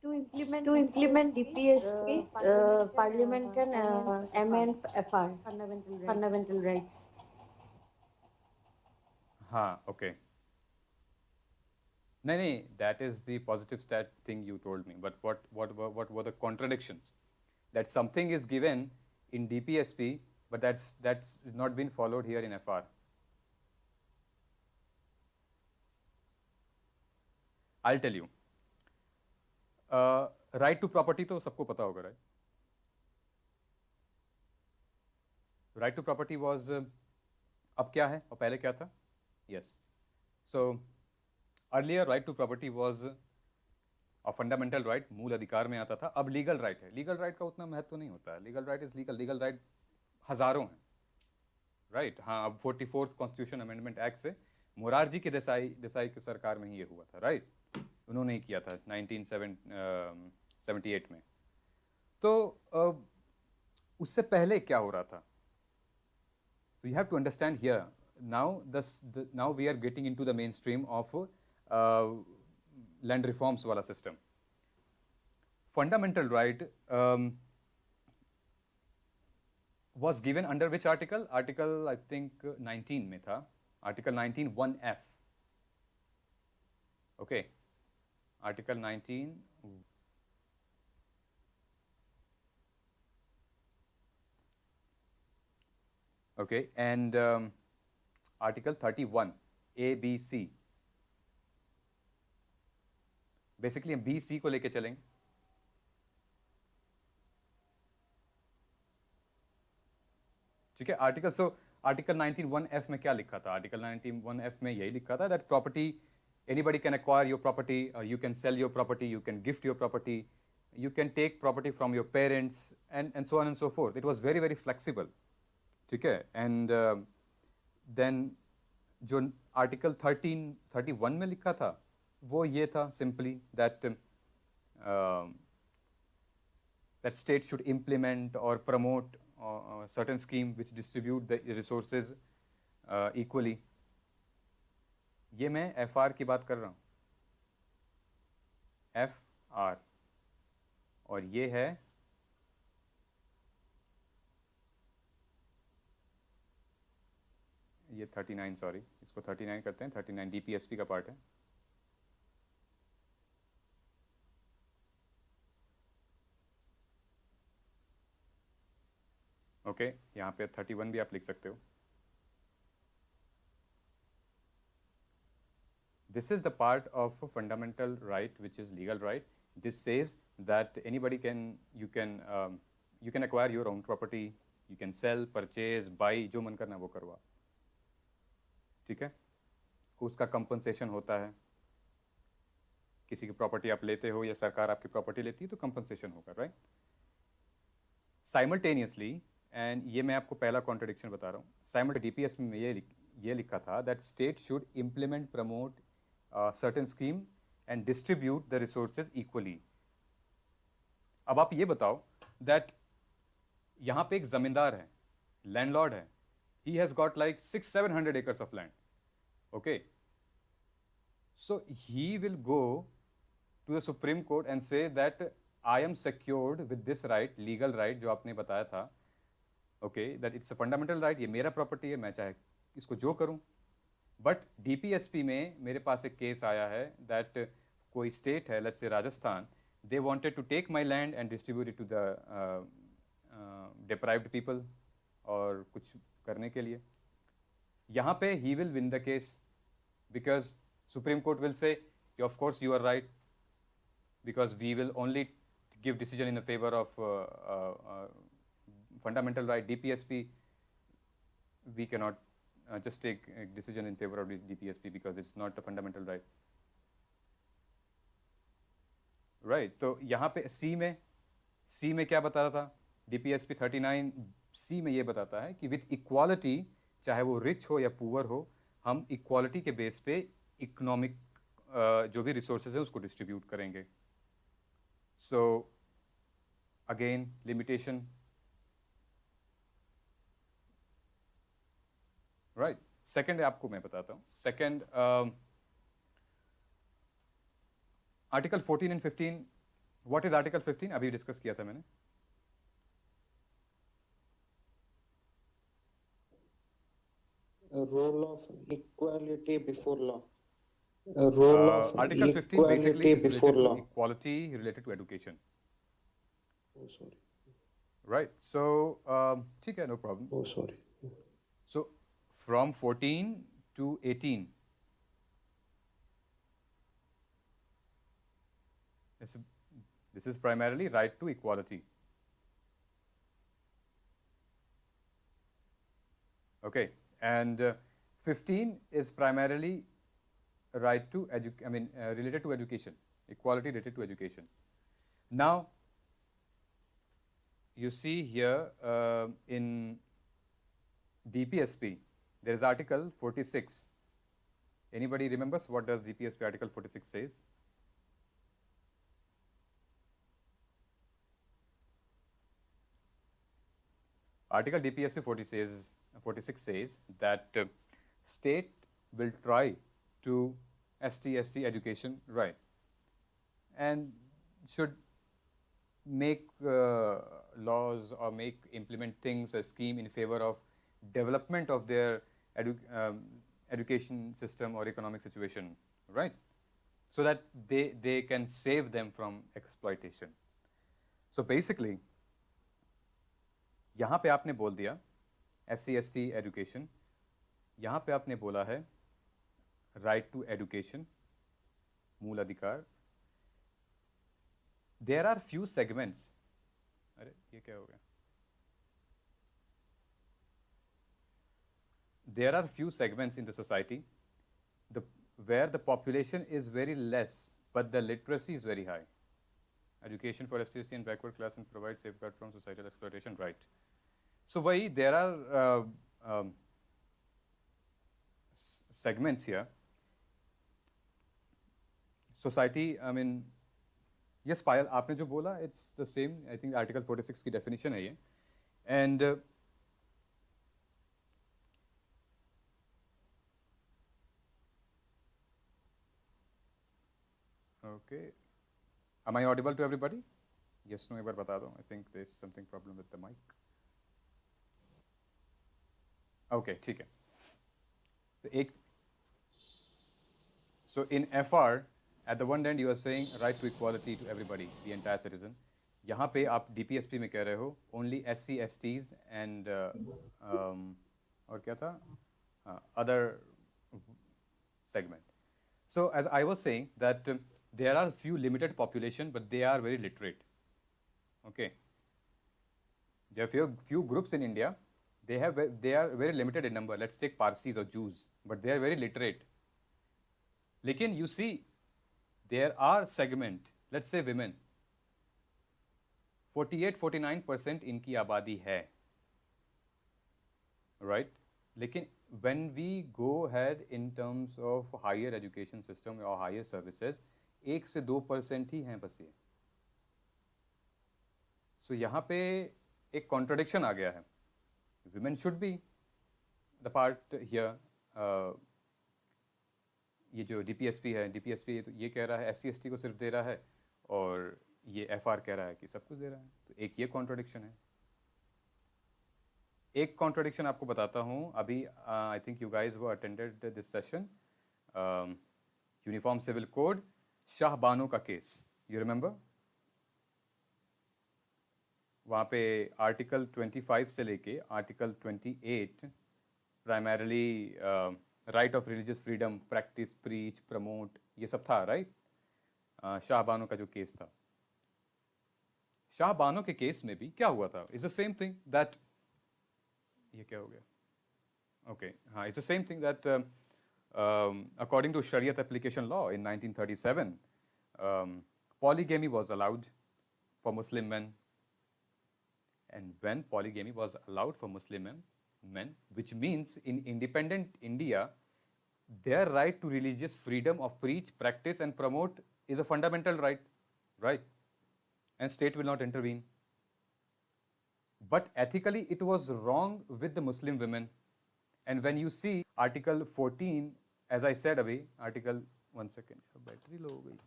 To implement DPSP, Parliament can amend FR, fundamental rights. हाँ, okay. नहीं, that is the positive stat thing you told me. But what were the contradictions? That something is given in DPSP, but that's not been followed here in FR. I'll tell you. Right to property तो सबको पता होगा, right? Right to property was अब क्या है और पहले क्या था? Yes. So earlier right to property was a fundamental right, मूल अधिकार में आता था. अब legal right है. Legal right का उतना महत्व नहीं होता है. Legal right is legal. Legal right हजारों हैं, right? हाँ, अब 44th Constitution Amendment Act से मोरारजी के देसाई की सरकार में ही ये हुआ था, right? उन्होंने ही किया था 1978 में. तो उससे पहले क्या हो रहा था? So you have to understand here. Now we are getting into the mainstream of land reforms वाला system. Fundamental right was given under which article? Article I think 19 में था. Article 19 1F. Okay. Article 19. Okay, and Article 31 A, B, C. Basically हम B, C को लेके चलेंगे. ठीक है. Article 19 1F में क्या लिखा था? Article 19 1F में यही लिखा था that property, anybody can acquire your property, or you can sell your property, you can gift your property, you can take property from your parents, and so on and so forth. It was very, very flexible. ठीक है. And then जो Article 31 में लिखा था वो ये था simply that that state should implement or promote certain scheme which distribute the resources equally. ये मैं FR की बात कर रहा हूँ. FR और ये है ये 39, सॉरी, इसको 39 करते हैं. 39 DPSP का पार्ट है. ओके, यहाँ पे 31 भी आप लिख सकते हो. This is the part of a fundamental right, which is legal right. This says that anybody you can acquire your own property, you can sell, purchase, buy, जो मन करना वो करवा. ठीक है. उसका कंपनसेशन होता है. किसी की प्रॉपर्टी आप लेते हो या सरकार आपकी प्रॉपर्टी लेती है तो कंपनसेशन होगा, राइट? साइमल्टेनियसली, एंड ये मैं आपको पहला कॉन्ट्रडिक्शन बता रहा हूँ. साइमल्टेनियसली DPS में ये लिखा था that state should implement, promote certain scheme and distribute the resources equally. अब आप ये बताओ दैट यहाँ पे एक जमींदार है, लैंडलॉर्ड है. He has got like 600-700 acres of land. Okay. So he will go to the Supreme Court and say that I am secured with this right, legal right जो आपने बताया था, okay, that it's a fundamental right, ये मेरा property है, मैं चाहे इसको जो करूं. बट डीपीएसपी में मेरे पास एक केस आया है दैट कोई स्टेट है, let's say Rajasthan, they wanted to take my land and distribute it to the deprived people, और कुछ करने के लिए. यहाँ पे ही will win the case because Supreme Court will say, of course you are right, because we will only give decision in the favor of fundamental right. DPSP, we cannot just take a decision in favor of DPSP because it's not a fundamental right. Right. तो यहाँ पे C में क्या बता रहा था? DPSP 39 C में ये बताता है कि with equality, चाहे वो रिच हो या पुअर हो, हम इक्वालिटी के बेस पे इकोनॉमिक जो भी रिसोर्सेज हैं उसको डिस्ट्रीब्यूट करेंगे. So again limitation, right. Second आपको मैं बताता हूँ. Second, article 14 and 15. What is article 15? अभी डिस्कस किया था मैंने. A role of equality before law. A role of Article 15 basically equality is before related law. to equality related to education. Oh, sorry. Right. So, ठीक है, no problem. Oh, sorry. So, from 14 to 18, this is primarily right to equality. Okay, and 15 is primarily right to related to education, equality related to education. Now, you see here in DPSP, there is Article 46. Anybody remembers what does DPSP Article 46 says? Article DPSP 46 says that state will try to ST education right, and should make laws or implement things, a scheme in favor of development of their education system or economic situation, right? So that they can save them from exploitation. So basically, यहाँ पे आपने बोल दिया SC/ST education, यहाँ पे आपने बोला है राइट टू एजुकेशन, मूल अधिकार. There are few segments. अरे ये क्या हो गया? There are few segments in the society where the population is very less, but the literacy is very high. Education for SC/ST and backward class and provide safeguard from societal exploitation, right? So, there are segments here. Society, I mean, yes, Payal, आपने जो बोला, it's the same. I think Article 46 की definition है ये. And okay, am I audible to everybody? Yes, no, एक बार बता दो. I think there's something problem with the mic. Okay, ठीक है. So in FR, at the one end you are saying right to equality to everybody, the entire citizen. यहाँ पे आप DPSP में कह रहे हो only SC/STs and और क्या था? Other segment. So as I was saying that there are few limited population, but they are very literate. Okay. There are few groups in India. They are very limited in number. Let's take Parsis or Jews, but they are very literate. Lekin you see, there are segment, let's say women. 48-49% इनकी आबादी है, right? लेकिन when we go ahead in terms of higher education system or higher services, 1 से 2% ही हैं बस ये. So यहाँ पे एक contradiction आ गया है. Women should be the part here. ये जो DPSP है, DPSP ये कह रहा है SC/ST को सिर्फ दे रहा है, और ये FR कह रहा है कि सब कुछ दे रहा है, तो एक ये कॉन्ट्रोडिक्शन है। एक कॉन्ट्रोडिक्शन आपको बताता हूँ अभी। आई थिंक यू गाइज वो attended this session, uniform civil code, Shah Bano का केस, यू रिमेंबर? वहाँ पे आर्टिकल 25 से लेके article 28 primarily right of religious freedom, practice, preach, promote, ये सब था, राइट? शाह बानो का जो केस था, शाह बानो के केस में भी क्या हुआ था? It's the same thing that, ये क्या हो गया? ओके, हाँ, it's the same thing that according to Shariat application law in 1937, polygamy was allowed for Muslim men. And when polygamy was allowed for Muslim men, which means in independent India, their right to religious freedom of preach, practice, and promote is a fundamental right, right? And state will not intervene. But ethically, it was wrong with the Muslim women. And when you see Article 14, as I said abhi, Article, one second, battery low ho gayi.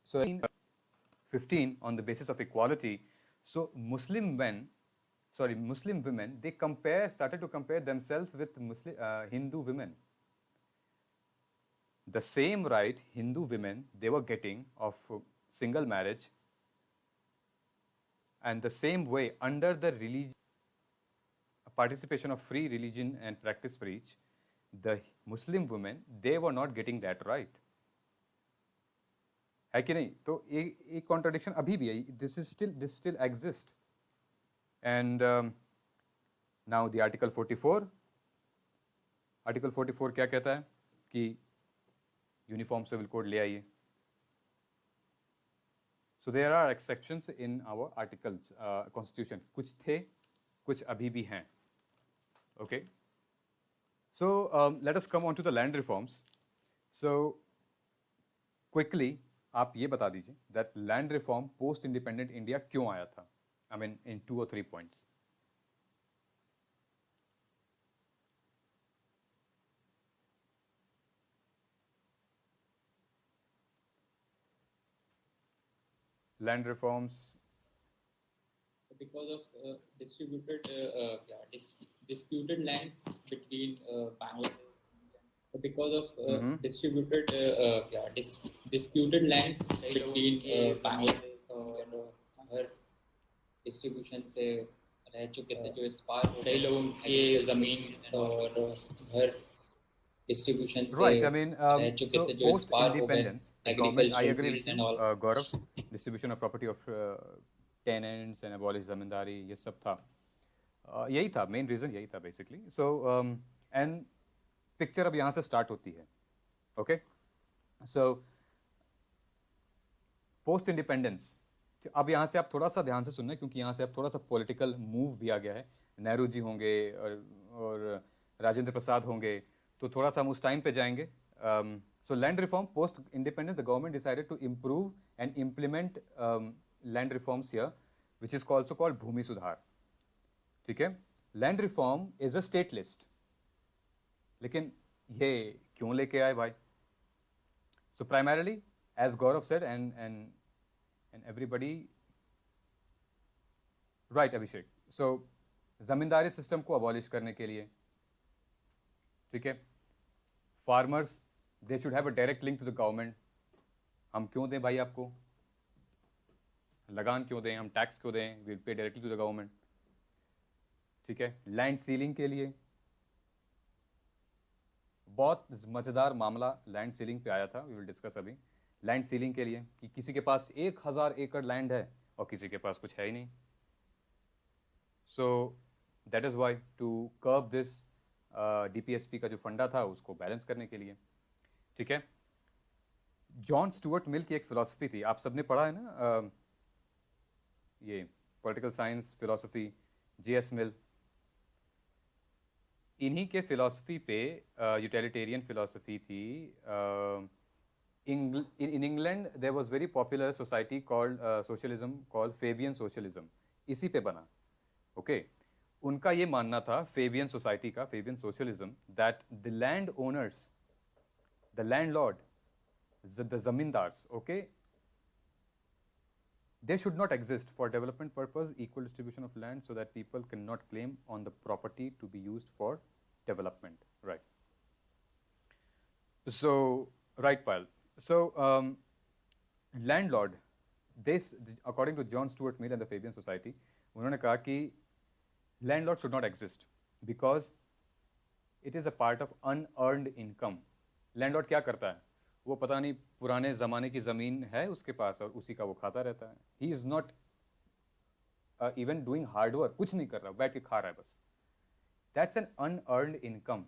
So 15 on the basis of equality. So Muslim women, they started to compare themselves with Hindu women. The same right Hindu women they were getting of single marriage, and the same way under the religion participation of free religion and practice preach, the Muslim women they were not getting that right. है कि नहीं? तो एक contradiction अभी भी है, this still exist. And now the article 44 क्या कहता है कि यूनिफॉर्म सिविल कोड ले आइए। So there are exceptions in our articles constitution, कुछ थे, कुछ अभी भी हैं। Okay, so let us come on to the land reforms. सो क्विकली आप ये बता दीजिए that land reform post independent India क्यों आया था? I mean in 2 or 3 points. Land reforms because of disputed lands between Bangladesh. Because of disputed lands between Bangladesh और हर distribution से रह चुके थे, जो इस पार कई लोगों की ज़मीन और घर डिस्ट्रीब्यूशन से right, I mean, रह चुके so थे, जो इस post पार हो गए। independence the government, I agree with and you, all. Gaurav, distribution of property of tenants and abolish zamindari, ये सब था। यही था मेन रीजन, यही था बेसिकली। सो एंड पिक्चर अब यहाँ से स्टार्ट होती है। ओके, सो पोस्ट इंडिपेंडेंस, अब यहाँ से आप थोड़ा सा ध्यान से सुनना, क्योंकि यहाँ से अब थोड़ा सा पॉलिटिकल मूव भी आ गया है। नेहरू जी होंगे और राजेंद्र प्रसाद होंगे, तो थोड़ा सा हम उस टाइम पे जाएंगे। So land reform post independence, the government decided to improve and implement land reforms here, which is also called भूमि सुधार। ठीक है, land reform is a state list, लेकिन ये क्यों लेके आए भाई? So primarily as Gaurav said and everybody, right Abhishek, so zamindari system को अबॉलिश करने के लिए, ठीक है, farmers they should have a direct link to the government. हम क्यों दें भाई आपको लगान, क्यों दें हम, टैक्स क्यों दें, will pay directly to the government. ठीक है, लैंड सीलिंग के लिए बहुत मजेदार मामला लैंड सीलिंग पे आया था, वी विल डिस्कस अभी। लैंड सीलिंग के लिए कि किसी के पास 1000 एकड़ लैंड है और किसी के पास कुछ है ही नहीं। So that is why to curb this, DPSP का जो फंडा था उसको बैलेंस करने के लिए। ठीक है, जॉन स्टुअर्ट मिल की एक फिलॉसफी थी, आप सबने पढ़ा है ना, ये पॉलिटिकल साइंस फिलॉसफी, जेएस मिल। इन्हीं के फिलॉसफी पे यूटिलिटेरियन फिलॉसफी थी। in England there was very popular society called socialism called Fabian socialism, इसी पे बना। okay? उनका ये मानना था Fabian society का, Fabian socialism, that the land owners, the landlord, the zamindars, okay, they should not exist for development purpose, equal distribution of land so that people cannot claim on the property to be used for development, right? So, right, Payal. So, landlord, this, according to John Stuart Mill and the Fabian Society, उन्होंने कहा कि landlord should not exist because it is a part of unearned income. Landlord क्या करता है? वो पता नहीं पुराने ज़माने की ज़मीन है उसके पास और उसी का वो खाता रहता है. He is not even doing hard work, कुछ नहीं कर रहा, बैठ के खा रहा है बस. That's an unearned income.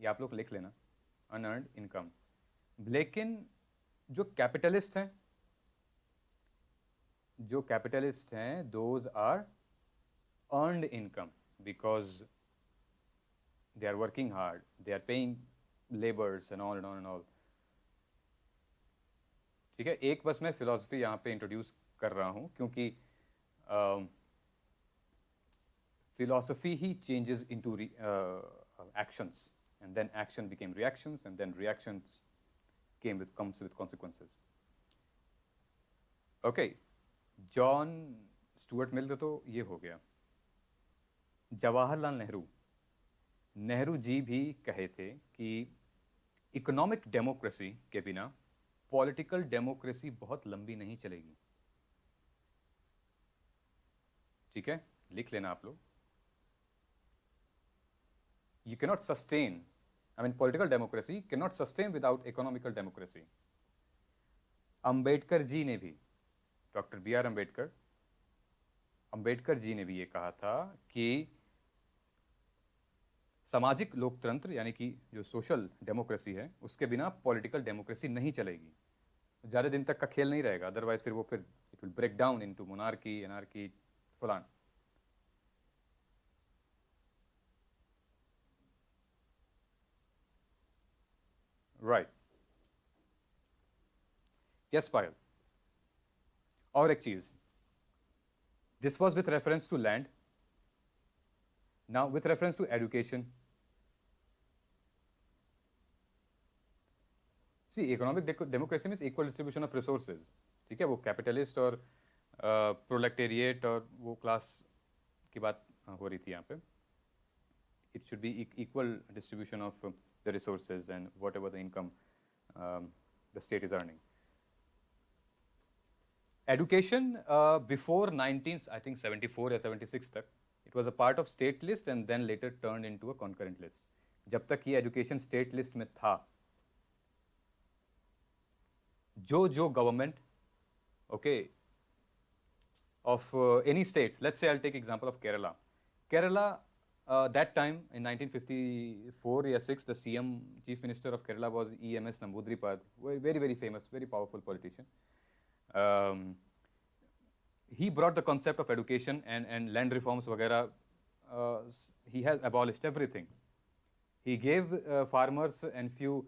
ये आप लोग लिख लेना, unearned income. लेकिन जो कैपिटलिस्ट हैं, those are earned income because they are working hard, they are paying labors and all and all and all. ठीक है, एक बस मैं फिलॉसफी यहाँ पे इंट्रोड्यूस कर रहा हूँ क्योंकि philosophy he changes into actions, and then action became reactions, and then reactions comes with consequences. Okay, John Stuart Mill तो ये हो गया. जवाहरलाल नेहरू जी भी कहे थे कि इकोनॉमिक डेमोक्रेसी के बिना पॉलिटिकल डेमोक्रेसी बहुत लंबी नहीं चलेगी. ठीक है, लिख लेना आप लोग. You cannot sustain, I mean, political democracy cannot sustain without economical democracy. Ambedkar ji ने भी, doctor B are Ambedkar ji ने भी ये कहा था कि सामाजिक लोकतंत्र यानी कि जो सोशल डेमोक्रेसी है उसके बिना पॉलिटिकल डेमोक्रेसी नहीं चलेगी. ज़्यादा दिन तक का खेल नहीं रहेगा, अदरवाइज फिर it will break down into monarchy, anarchy, फलान. राइट. यस पायल. और एक चीज, this was with reference to land. Now with reference to education. See, economic democracy means equal distribution of resources. ठीक है, वो कैपिटलिस्ट और प्रोलेटेरिएट और वो क्लास की बात हो रही थी यहाँ पे. It should be equal distribution of the resources and whatever the income the state is earning. Education before 1974 or 76 तक, it was a part of state list and then later turned into a concurrent list. जब तक ये education state list में था, जो government, okay, of any states, let's say I'll take example of Kerala. That time in 1954 or 6, the CM, Chief Minister of Kerala, was E.M.S. Namboodiripad, very, very famous, very powerful politician. He brought the concept of education and land reforms, वगैरह. He has abolished everything. He gave farmers and few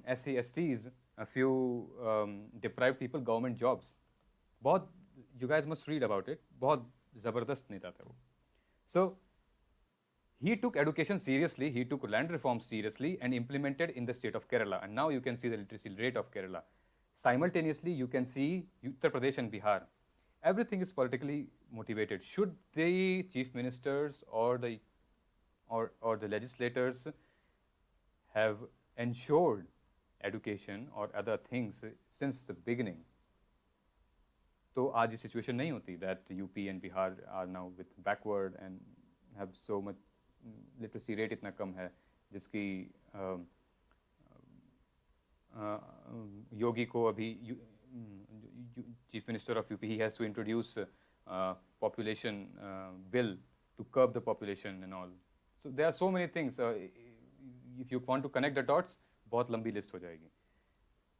SC/STs, a few deprived people government jobs. बहुत, you guys must read about it. बहुत ज़बरदस्त नेता था वो. So he took education seriously, he took land reforms seriously and implemented in the state of Kerala. And now you can see the literacy rate of Kerala. Simultaneously, you can see Uttar Pradesh and Bihar. Everything is politically motivated. Should the chief ministers or the legislators have ensured education or other things since the beginning, तो आज ये situation नहीं होती that UP and Bihar are now with backward and have so much literacy rate इतना कम है, जिसकी योगी को अभी chief minister of UP, he has to introduce population bill to curb the population and all. So there are so many things. If you want to connect the dots, बहुत लंबी list हो जाएगी.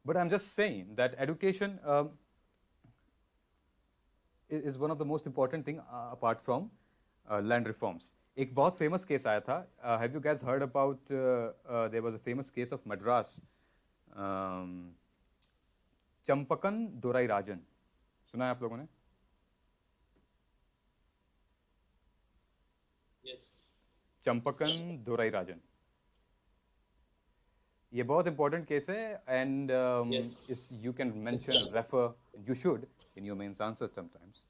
But I'm just saying that education is one of the most important thing apart from land reforms. एक बहुत famous case आया था. Have you guys heard about? There was a famous case of Madras. चंपकन Dorai राजन, सुना है आप लोगों ने? Yes. चंपकन Dorai राजन. ये बहुत important case है, and Yes. you can mention, refer, you should in your mains answer sometimes.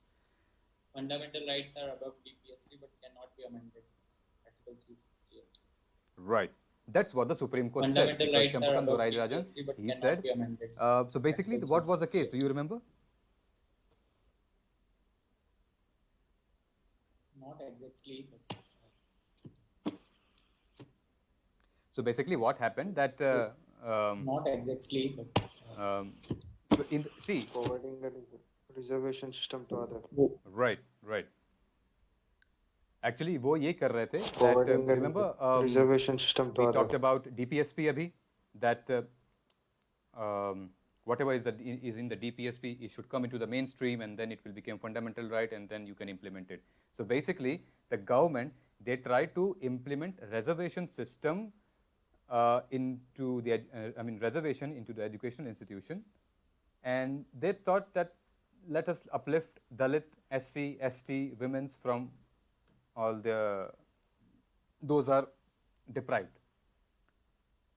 Fundamental rights are above DPSP but cannot be amended. Article 368. Right. That's what the Supreme Court said. Fundamental Because rights are Champakan above Dorayarajan, DPSP but he cannot said, be amended. so basically, Article what was the case? 368. Do you remember? Not exactly, but So basically, what happened that not exactly, but so in the, see, Providing a reservation system to other. right, right. Actually, वो ये कर रहे थे that Providing a remember reservation system to we other. talked about DPSP abhi, that whatever is in the DPSP, it should come into the mainstream, and then it will become fundamental right, and then you can implement it. So basically, the government, they try to implement reservation system into the reservation into the educational institution, and they thought that let us uplift Dalit, SC, ST, women's from all the those are deprived.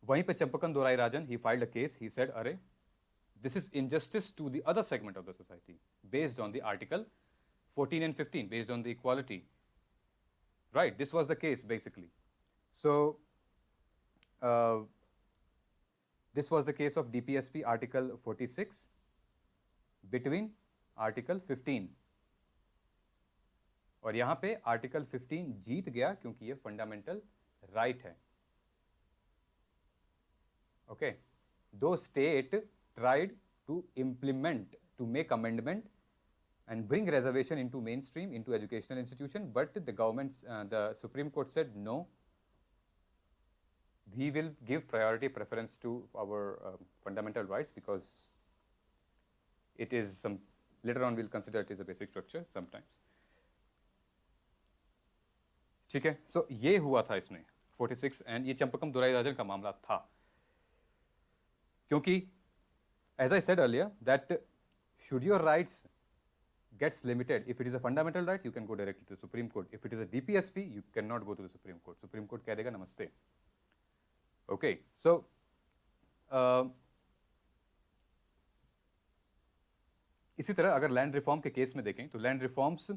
वहीं पे चंपकन दोराई राजन, he filed a case. He said, "अरे, this is injustice to the other segment of the society based on the Article 14 and 15, based on the equality." Right, this was the case basically. So, this was the case of DPSP Article 46 between Article 15. और यहाँ पे Article 15 जीत गया क्योंकि ये fundamental right है. Okay, though state tried to implement, to make amendment and bring reservation into mainstream, into educational institution, but the government, the Supreme Court said no, we will give priority preference to our fundamental rights because it is some, later on we'll consider it as a basic structure sometimes. ठीक है, so ये हुआ था इसमें 46 and ये चंपकम दोराई राजन का मामला था क्योंकि as I said earlier that should your rights gets limited, if it is a fundamental right you can go directly to the Supreme Court, if it is a DPSP you cannot go to the Supreme Court. Supreme Court कह देगा नमस्ते. Okay, so इसी तरह अगर land reform के case में देखें तो लैंड रिफॉर्म्स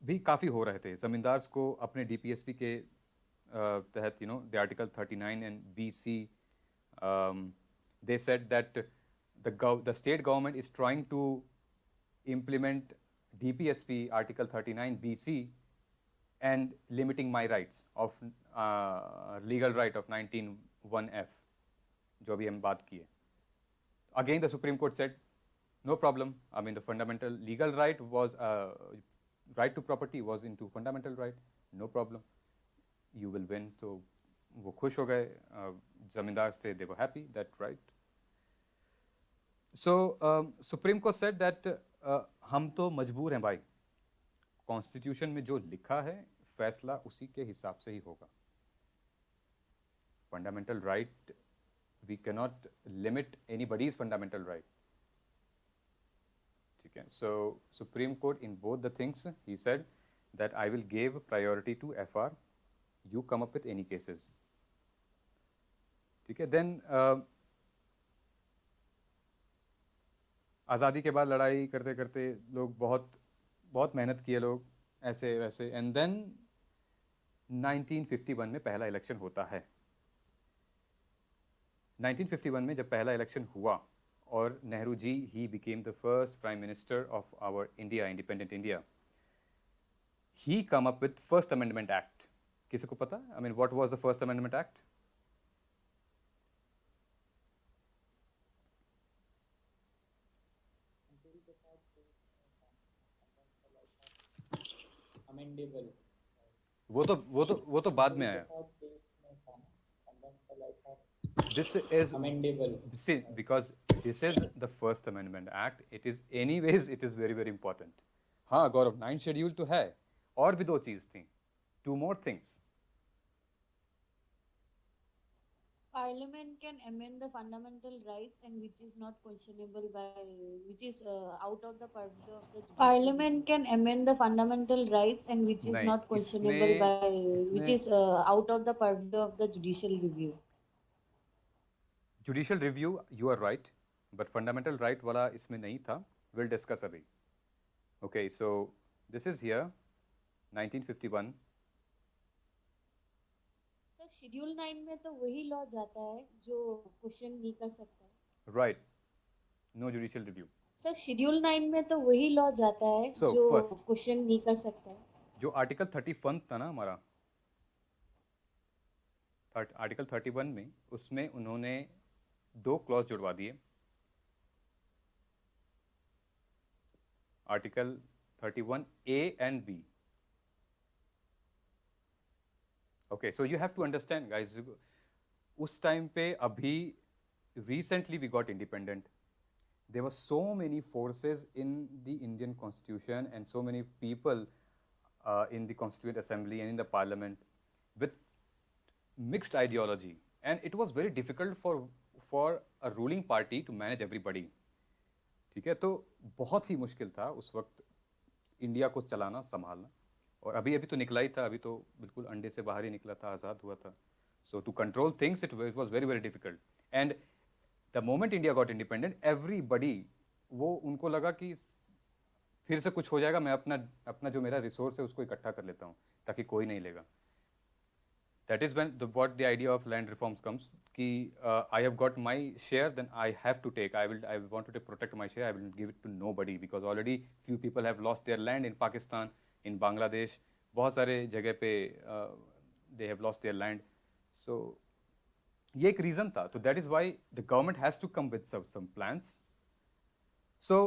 भी काफ़ी हो रहे थे. ज़मींदार्स को अपने DPSP के तहत the Article 39 and BC, they said that the state government is trying to implement DPSP Article 39 BC and limiting my rights of legal right of 19(1)(f, जो अभी हम बात किए. Again, the Supreme Court said, no problem. I mean, the fundamental legal right was right to property was into fundamental right. No problem. You will win. तो वो खुश हो गए. ज़मींदार थे, they were happy. That right. So Supreme Court said that हम तो मजबूर हैं भाई. Constitution में जो लिखा है फैसला उसी के हिसाब से ही होगा. Fundamental right, we cannot limit anybody's fundamental right. Okay. So Supreme Court in both the things, he said that I will give priority to FR. You come up with any cases. ठीक है. Then आज़ादी के बाद लड़ाई करते करते लोग बहुत मेहनत किए लोग ऐसे वैसे, एंड देन 1951 में पहला इलेक्शन होता है. 1951 में जब पहला इलेक्शन हुआ और Nehru ji, he became the first prime minister of our India, independent India. He come up with First Amendment Act. किसी को पता? I mean, what was the First Amendment Act? amendable. वो तो बाद में आया. This is Amendable. see, because this is the First Amendment Act. It is anyways, it is very very important. हाँ गौरव, 9 schedule तो है, और भी 2 चीज थी. 2 more things. Parliament can amend the fundamental rights and which is not questionable by, which is out of the purview of the judicial. Parliament can amend the fundamental rights and which is नहीं, not questionable इसमें- by, which इसमें- is out of the purview of the judicial review. Judicial review, you are right, but fundamental right वाला इसमें नहीं था. Will discuss अभी. Okay, so this is here 1951. Sir schedule 9 में तो वही लॉ जाता है जो क्वेश्चन नहीं कर सकता है. Right, no judicial review. Sir schedule 9 में तो वही लॉ जाता है So, जो first- क्वेश्चन नहीं कर सकता है. जो आर्टिकल 31 था ना हमारा, आर्टिकल 31 में, उसमें उन्होंने 2 क्लॉज जुड़वा दिए. Article 31 A and B. Okay, so you have to understand, guys. उस टाइम पे अभी recently we got independent. There were so many forces in the Indian Constitution and so many people in the Constituent Assembly and in the Parliament with mixed ideology, and it was very difficult for a ruling party to manage everybody. ठीक है, तो बहुत ही मुश्किल था उस वक्त India को चलाना, संभालना. और अभी अभी तो निकला ही था, अभी तो बिल्कुल अंडे से बाहर ही निकला था, आज़ाद हुआ था. So to control things it was very very difficult. And the moment India got independent, everybody, वो उनको लगा कि फिर से कुछ हो जाएगा, मैं अपना जो मेरा रिसोर्स है उसको इकट्ठा कर लेता हूँ ताकि कोई नहीं लेगा. That is when what the idea of land reforms comes. कि I have got my share, then I have to take. I wanted to protect my share. I will give it to nobody because already few people have lost their land in Pakistan, in Bangladesh. बहुत सारे जगह पे they have lost their land. So ये एक reason था. So that is why the government has to come with some plans. So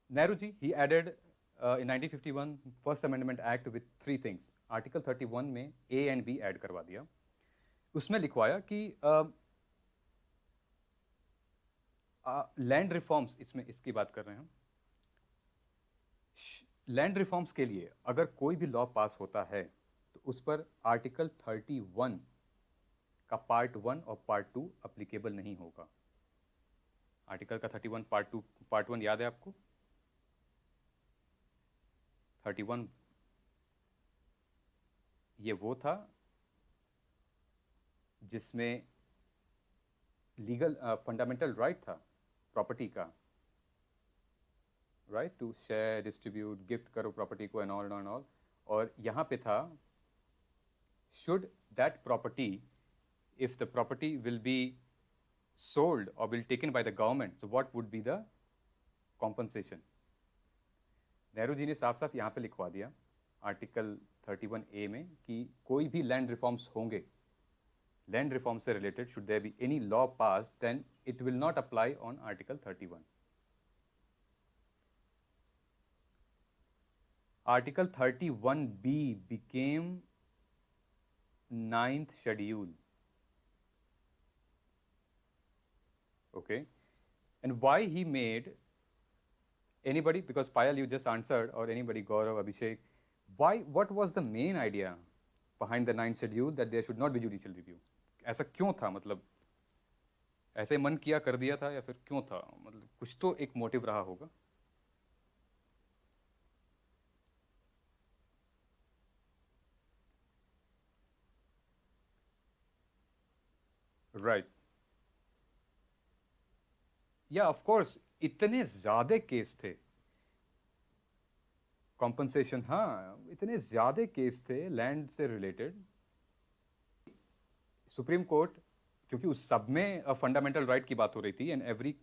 Nehru ji, he added in 1951 First Amendment Act with 3 things. Article 31 में A and B add करवा दिया. उसमें लिखवाया कि land reforms, इसमें इसकी बात कर रहे हैं हम. लैंड रिफॉर्म्स के लिए अगर कोई भी लॉ पास होता है तो उस पर आर्टिकल 31 का पार्ट 1 और पार्ट 2 अप्लीकेबल नहीं होगा. आर्टिकल का 31 पार्ट 1 याद है आपको? 31 ये वो था जिसमें लीगल फंडामेंटल राइट था प्रॉपर्टी का, right to share, distribute, gift करो प्रॉपर्टी को एंड ऑल. और यहाँ पे था should that property, if the property will be sold और will taken by the government, so what would be the compensation. Nehru ji ने साफ साफ यहाँ पे लिखवा दिया आर्टिकल 31A में कि कोई भी लैंड रिफॉर्म्स होंगे, लैंड रिफॉर्म से related, should there be any law pass, then it will not apply on article 31. Article 31B became 9th schedule. Okay, and why he made anybody, because Payal you just answered, or anybody, Gaurav, Abhishek, what was the main idea behind the 9th schedule that there should not be judicial review? ऐसा क्यों था? मतलब ऐसे मन किया कर दिया था या फिर क्यों था? मतलब कुछ तो एक मोटिव रहा होगा. राइट, या ऑफ कोर्स इतने ज्यादा केस थे कॉम्पनसेशन, हाँ इतने ज्यादा केस थे लैंड से रिलेटेड. सुप्रीम कोर्ट, क्योंकि उस सब में फंडामेंटल राइट की बात हो रही थी, and every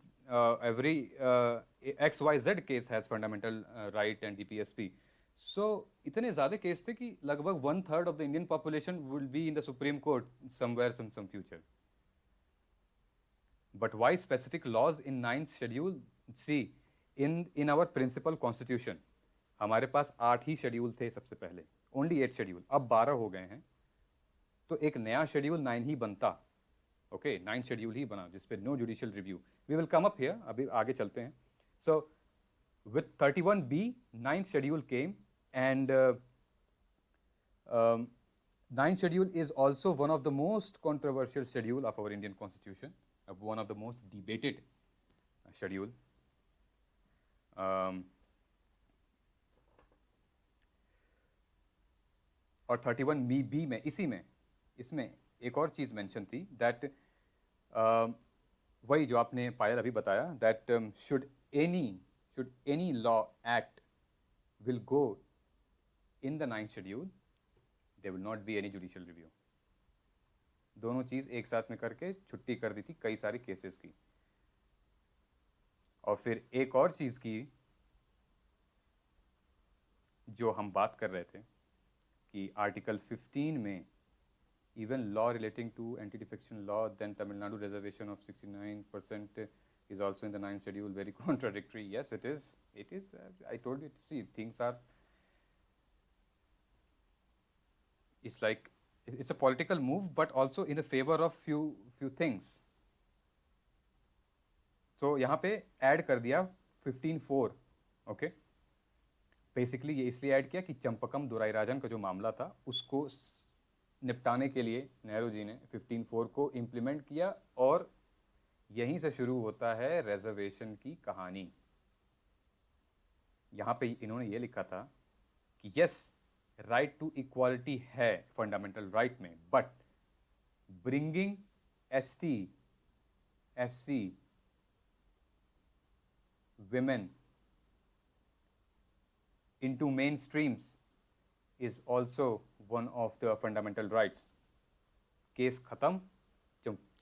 XYZ case has fundamental right and DPSP. So इतने ज्यादा केस थे कि लगभग 1/3 of the Indian population will be in the Supreme Court somewhere some future. But why specific laws in 9th schedule? See, in our principal constitution, हमारे पास 8 ही schedule थे सबसे पहले, only 8 schedule, अब 12 हो गए हैं. तो एक नया शेड्यूल 9 ही बनता. ओके, 9 शेड्यूल ही बना जिसपे no judicial review. We will come up here, अभी आगे चलते हैं. So with 31B 9th schedule came, and 9th schedule is also one of the most controversial schedule of our Indian constitution, one of the most debated schedule. और 31B में इसमें एक और चीज़ mention थी, दैट वही जो आपने पायल अभी बताया, that should any law act will go in the ninth schedule, there will not be any judicial review. दोनों चीज एक साथ में करके छुट्टी कर दी थी कई सारे केसेस की। और फिर एक और चीज की जो हम बात कर रहे थे कि आर्टिकल 15 में even law relating to anti-defection law, then Tamil Nadu reservation of 69% is also in the ninth schedule. Very contradictory. Yes, it is. It is. I told you. See, things are. It's like it's a political move, but also in the favor of few things. So यहाँ पे add कर दिया 15(4), okay? Basically ये इसलिए add किया कि चंपकम दुराईराजन का जो मामला था उसको निपटाने के लिए नेहरू जी ने 15(4) को इम्प्लीमेंट किया, और यहीं से शुरू होता है रिजर्वेशन की कहानी। यहाँ पे इन्होंने ये लिखा था कि यस, राइट टू इक्वालिटी है फंडामेंटल राइट में, but bringing ST, SC, women into mainstreams is also one of the fundamental rights. Case खत्म,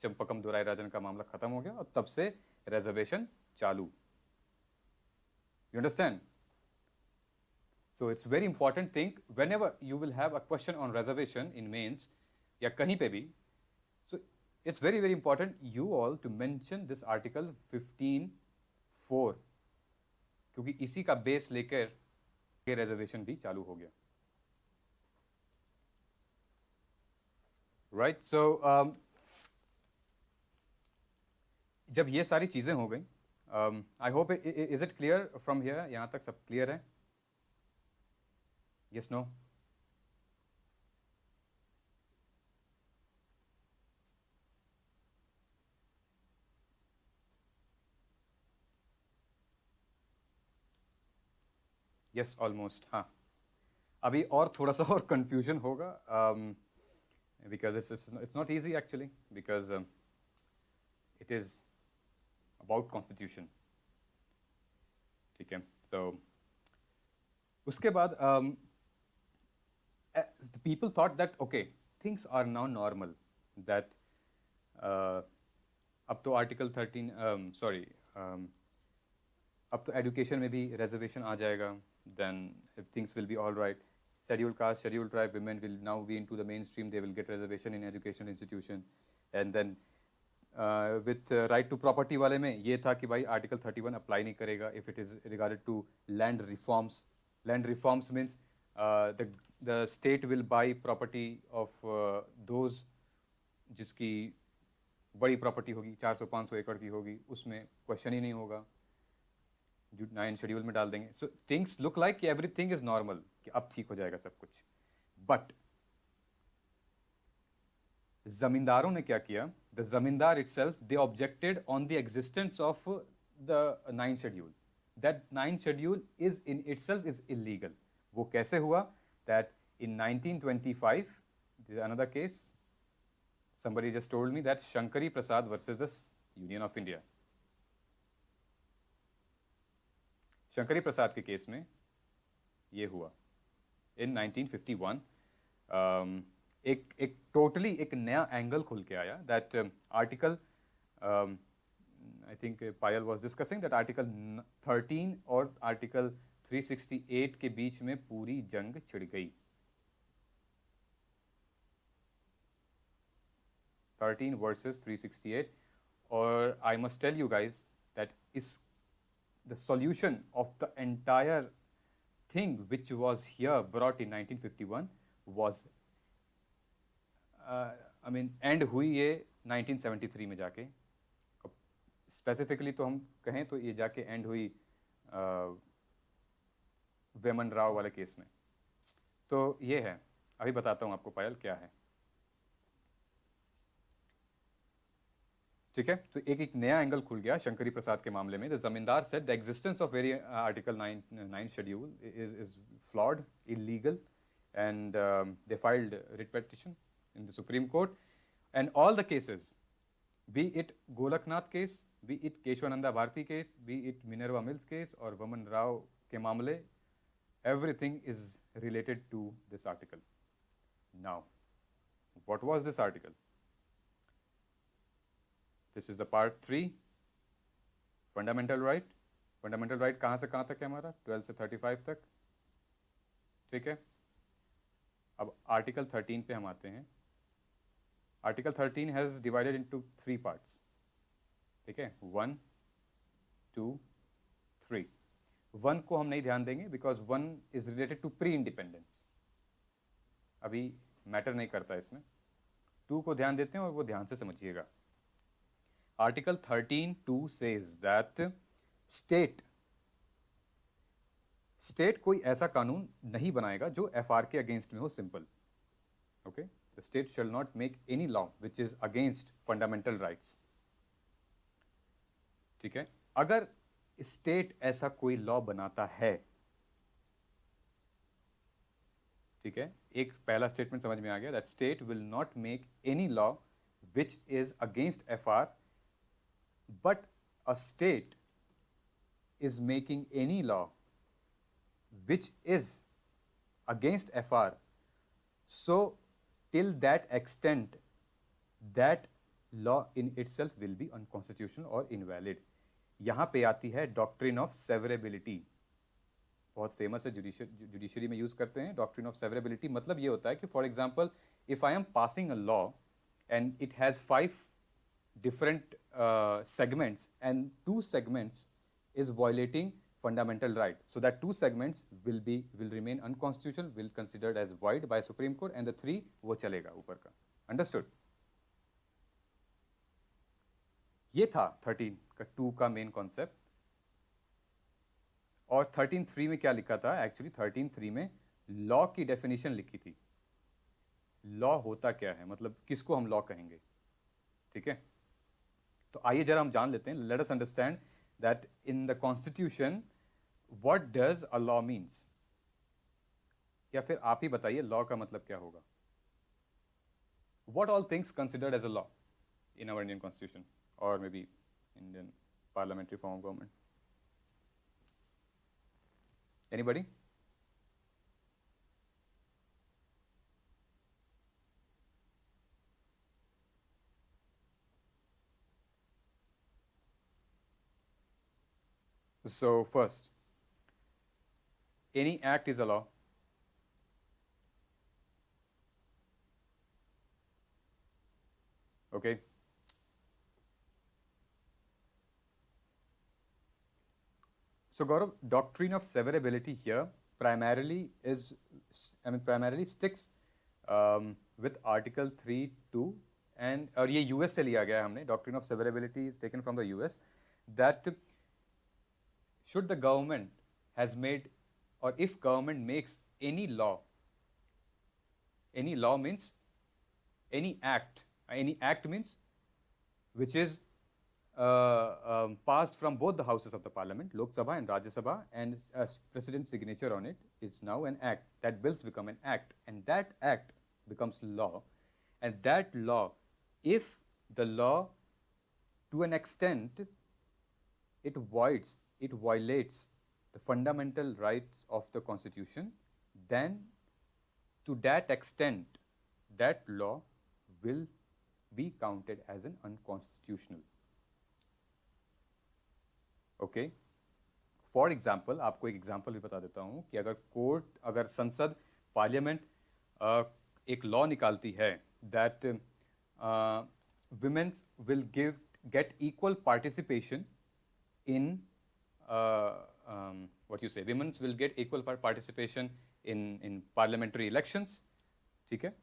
चंपकम दुराईराजन का मामला खत्म हो गया और तब से रिजर्वेशन चालू। You understand? So it's very important thing whenever you will have a question on reservation in mains या कहीं पे भी, so it's very important you all to mention this article 15(4), क्योंकि इसी का बेस लेकर ये रिजर्वेशन भी चालू हो गया। राइट, सो जब ये सारी चीजें हो गई, I hope is it clear from here? यहां तक सब क्लियर है? Yes, no? Yes, almost. हाँ, अभी और थोड़ा सा और कंफ्यूजन होगा, because it's not easy actually, because it is about constitution. ठीक है, तो उसके बाद the people thought that okay, things are now normal, that अब तो आर्टिकल 13 अब तो एजुकेशन में भी रिजर्वेशन आ जाएगा, then things will be all right. Scheduled caste, scheduled tribe women will now be into the mainstream. They will get reservation in educational institution. And then with right to property वाले में ये था कि भाई article 31 apply नहीं करेगा if it is regarded to land reforms. Land reforms means the state will buy property of those जिसकी बड़ी प्रॉपर्टी होगी, 400-500 एकड़ की होगी, उसमें क्वेश्चन ही नहीं होगा, जो 9 शेड्यूल में डाल देंगे। So things look like everything is normal, कि अब ठीक हो जाएगा सब कुछ। बट जमींदारों ने क्या किया? द जमींदार itself, they objected on the existence of the 9 schedule. That 9 schedule is in itself is illegal. वो कैसे हुआ? That in 1925 another case, somebody just told me that Shankari Prasad versus the Union of India. Shankari Prasad के case में ये हुआ इन 1951। एक totally एक नया एंगल खुल के आया, that article, I think Payal was discussing that article 13 और आर्टिकल 368 के बीच में पूरी जंग छिड़ गई। 13 वर्सेस 368, और I must tell you guys that is the solution of the entire thing which was here brought in 1951 was I mean end हुई ये 1973 में जाके। स्पेसिफिकली तो हम कहें तो ये जाके एंड हुई वेमन राव वाले केस में। तो ये है, अभी बताता हूँ आपको पायल क्या है। ठीक है, तो एक नया एंगल खुल गया शंकरी प्रसाद के मामले में। द जमींदार said the existence of very article 9 schedule is flawed, illegal, and they filed writ petition in the Supreme Court, and all the cases be it Golaknath case, be it Keshwananda Bharti case, be it Minerva Mills case or Vaman Rao ke मामले, everything is related to this article. Now, what was this article? This is the part 3, fundamental right. Fundamental right कहाँ से कहाँ तक है हमारा? 12 से 35 तक. ठीक है. अब आर्टिकल 13 पे हम आते हैं. Article 13 has divided into 3 parts. ठीक है, 1, 2, 3. 1 को हम नहीं ध्यान देंगे because 1 is related to pre independence, अभी मैटर नहीं करता इसमें. 2 को ध्यान देते हैं और वो ध्यान से समझिएगा. आर्टिकल 13(2) सेज दैट स्टेट कोई ऐसा कानून नहीं बनाएगा जो एफआर के अगेंस्ट में हो. Simple. Okay, the state shall not make any law which is against fundamental rights. ठीक है, अगर स्टेट ऐसा कोई लॉ बनाता है, ठीक है, एक पहला स्टेटमेंट समझ में आ गया, that state will not make any law which is against FR, but a state is making any law which is against FR, so till that extent that law in itself will be unconstitutional or invalid. यहाँ पे आती है doctrine of severability, बहुत famous है, judiciary में use करते हैं. Doctrine of severability मतलब ये होता है कि for example if I am passing a law and it has 5 different segments and 2 segments is violating fundamental right, so that 2 segments will remain unconstitutional, will considered as void by Supreme Court, and the 3 वो चलेगा ऊपर का. Understood? ये था 13(2) का main concept. और 13(3) में क्या लिखा था? एक्चुअली 13(3) में लॉ की डेफिनेशन लिखी थी. लॉ होता क्या है, मतलब किसको हम लॉ कहेंगे. ठीक है, तो आइए जरा हम जान लेते हैं. Let us understand that in the constitution what does a law means. या फिर आप ही बताइए लॉ का मतलब क्या होगा. What all things considered as a law in our Indian constitution और may be Indian parliamentary form of government. Anybody? So first, any act is a law. Okay. So Gaurav, doctrine of severability here primarily sticks with Article 3(2) and और ये US से लिया गया है हमने. Doctrine of severability is taken from the US, that should the government has made, or if government makes any law means any act means which is passed from both the houses of the parliament, Lok Sabha and Rajya Sabha, and president's signature on it is now an act. That bills become an act, and that act becomes law. And that law, if the law to an extent it violates the fundamental rights of the constitution, then to that extent that law will be counted as an unconstitutional. Okay, for example आपको एक example भी बता देता हूँ कि अगर संसद parliament एक लॉ निकालती है that women will get equal participation in women will get equal participation in parliamentary elections. ठीक है,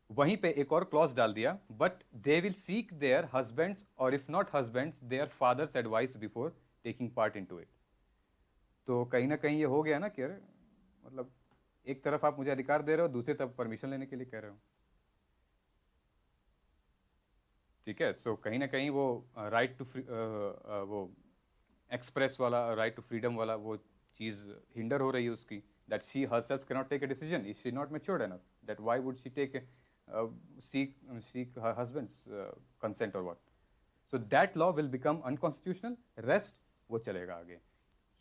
वहीं पे एक और क्लॉज डाल दिया, but they will seek their husbands और if not husbands their fathers advice before taking part into it. तो कहीं ना कहीं ये हो गया ना कि अरे मतलब एक तरफ आप मुझे अधिकार दे रहे हो, दूसरी तरफ परमिशन लेने के लिए कह रहे हो. ठीक है, सो कहीं ना कहीं वो राइट टू वो एक्सप्रेस वाला, राइट टू फ्रीडम वाला वो चीज़ हिंडर हो रही है उसकी, that she herself can not take a decision. Is she not matured enough that why would she take seek her husband's consent or what. So that law will become unconstitutional, rest वो चलेगा आगे.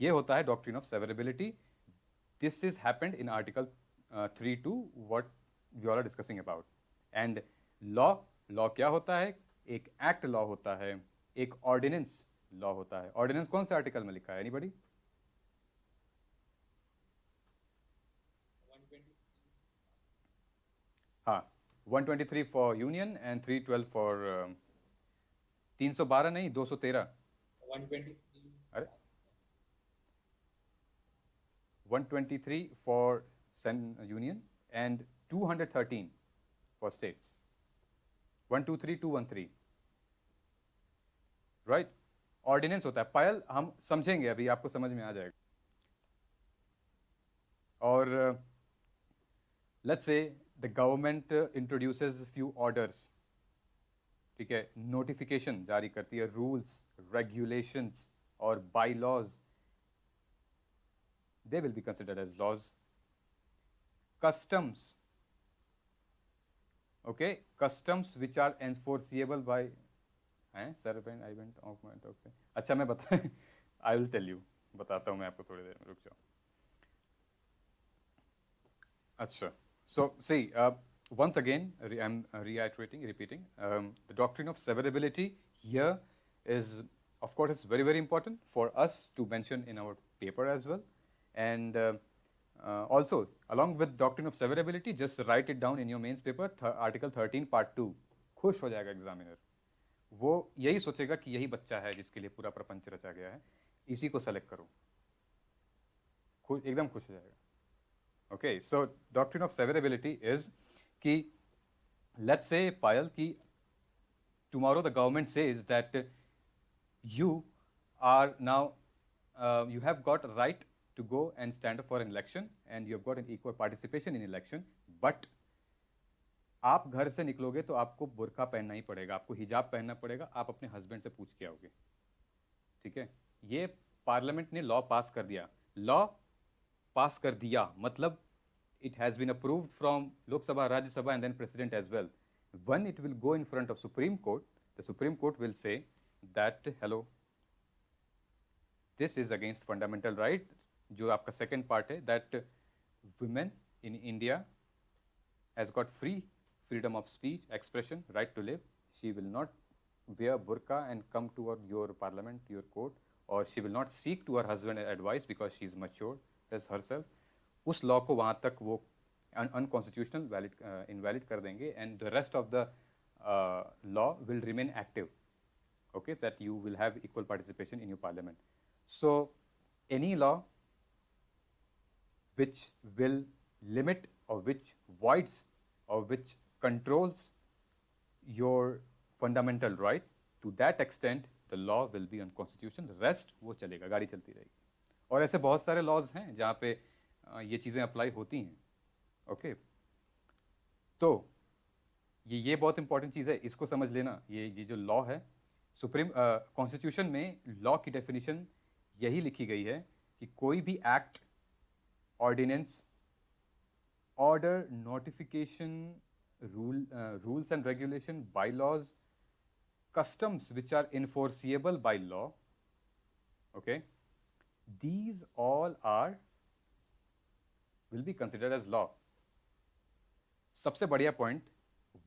ये होता है doctrine of severability. This is happened in Article 3.2, what we all are discussing about. And law क्या होता है? एक act law होता है, एक ordinance law होता है. Ordinance कौन से article में लिखा है? Anybody? 120 हाँ, 123 for union and 312 for 312 नहीं 213. 120 अरे 123 for union and 213 for states. 123 213. Right. Ordinance होता है. पायल हम समझेंगे अभी, आपको समझ में आ जाएगा. और let's say the government introduces few orders. ठीक है, नोटिफिकेशन जारी करती है, रूल्स, रेगुलेशंस और bylaws. They will be considered as laws. Customs. Okay, customs which are enforceable by. हैं sir, when I went off my talk से. अच्छा मैं बता. I will tell you. बताता हूँ मैं आपको थोड़ी देर में, रुक जाओ. अच्छा. So see, once again, I'm repeating. The doctrine of severability here is, of course, it's very, very important for us to mention in our paper as well. And also, along with doctrine of severability, just write it down in your mains paper, Article 13, Part 2. खुश हो जाएगा examiner. वो यही सोचेगा कि यही बच्चा है जिसके लिए पूरा प्रपंच रचा गया है, इसी को सेलेक्ट करो. एकदम खुश हो जाएगा. Okay, so doctrine of severability is कि let's say पायल कि tomorrow the government says that you are now you have got a right to go and stand up for an election and you have got an equal participation in election, but आप घर से निकलोगे तो आपको बुर्का पहनना ही पड़ेगा, आपको हिजाब पहनना पड़ेगा, आप अपने हस्बैंड से पूछ के आओगे. ठीक है, ये पार्लियामेंट ने लॉ पास कर दिया. लॉ पास कर दिया मतलब it has been approved from Lok Sabha, Rajya Sabha and then President as well. When it will go in front of Supreme Court, the Supreme Court will say that hello, this is against fundamental right. जो आपका second part है, that women in India has got freedom of speech, expression, right to live. She will not wear burqa and come to your parliament, your court, or she will not seek to her husband advice because she is mature as herself. उस law को वहाँ तक वो unconstitutional invalid कर देंगे and the rest of the law will remain active. Okay, that you will have equal participation in your parliament. So any law which will limit or which voids or which controls your fundamental right, to that extent the law will be unconstitutional. Rest वो चलेगा, गाड़ी चलती रहेगी. और ऐसे बहुत सारे laws हैं जहाँ पे ये चीज़ें अप्लाई होती हैं. ओके, तो ये बहुत इंपॉर्टेंट चीज़ है, इसको समझ लेना. ये जो लॉ है, सुप्रीम कॉन्स्टिट्यूशन में लॉ की डेफिनेशन यही लिखी गई है कि कोई भी act, ordinance, order, notification, rules and regulation, bylaws, customs which are enforceable by law, okay, these all will be considered as law. सबसे बढ़िया पॉइंट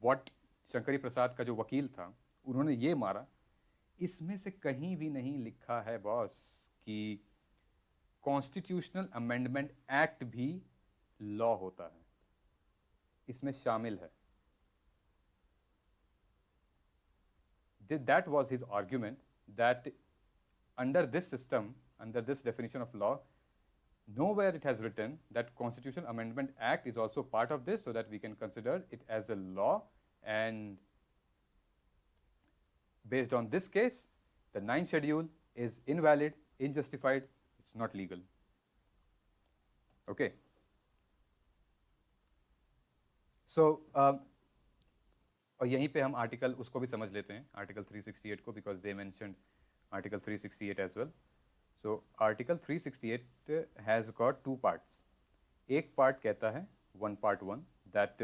व्हाट शंकरी प्रसाद का जो वकील था उन्होंने ये मारा, इसमें से कहीं भी नहीं लिखा है बॉस कि कॉन्स्टिट्यूशनल अमेंडमेंट एक्ट भी लॉ होता है. इसमें शामिल है. That was his argument, that under this system, under this definition of law, nowhere it has written that Constitutional Amendment Act is also part of this, so that we can consider it as a law, and based on this case, the 9th schedule is invalid, unjustified, it's not legal. Okay. So, और यहीं पे हम article उसको भी समझ लेते हैं, article 368 को, because they mentioned article 368 as well. So article 368 has got two parts. एक पार्ट कहता है, part 1, that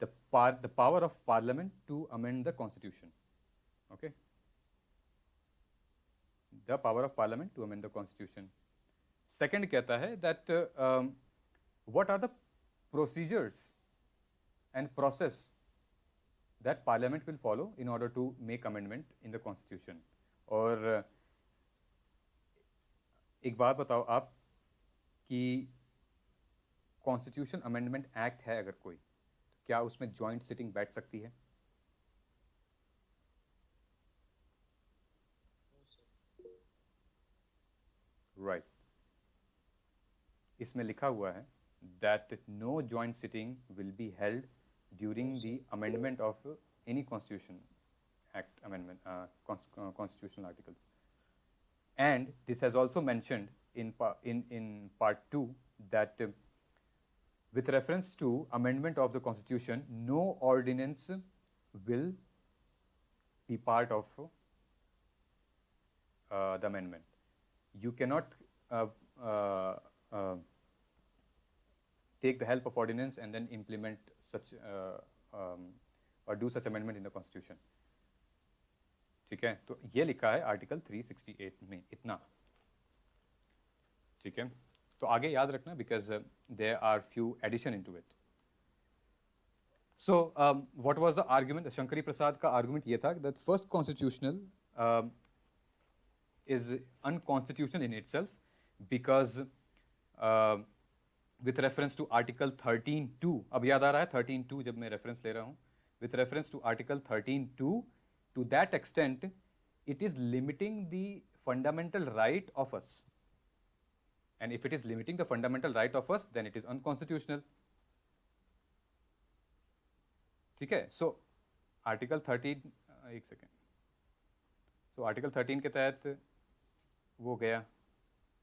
the power of parliament to amend the constitution. Okay, the power of parliament to amend the constitution. Second कहता है that what are the procedures and process that parliament will follow in order to make amendment in the constitution. और एक बात बताओ आप कि constitution amendment act है अगर कोई, तो क्या उसमें जॉइंट सिटिंग बैठ सकती है? राइट. इसमें लिखा हुआ है that no joint sitting will be held during the amendment of any constitution act amendment, constitutional articles. And this has also mentioned in part 2 that with reference to amendment of the constitution, no ordinance will be part of the amendment. You cannot take the help of ordinance and then implement such or do such amendment in the constitution. ठीक है, तो ये लिखा है article 368 में इतना. ठीक है, तो आगे याद रखना because there are few edition into it. So what was the argument? Shankari Prasad का आर्गुमेंट ये था that first constitutional is unconstitutional in itself because with reference to article 13(2), अब याद आ रहा है 13(2) जब मैं reference ले रहा हूँ, with reference to article 13(2), to that extent it is limiting the fundamental right of us, and if it is limiting the fundamental right of us then it is unconstitutional. ठीक है, so article 13 एक second, so article 13 के तहत वो गया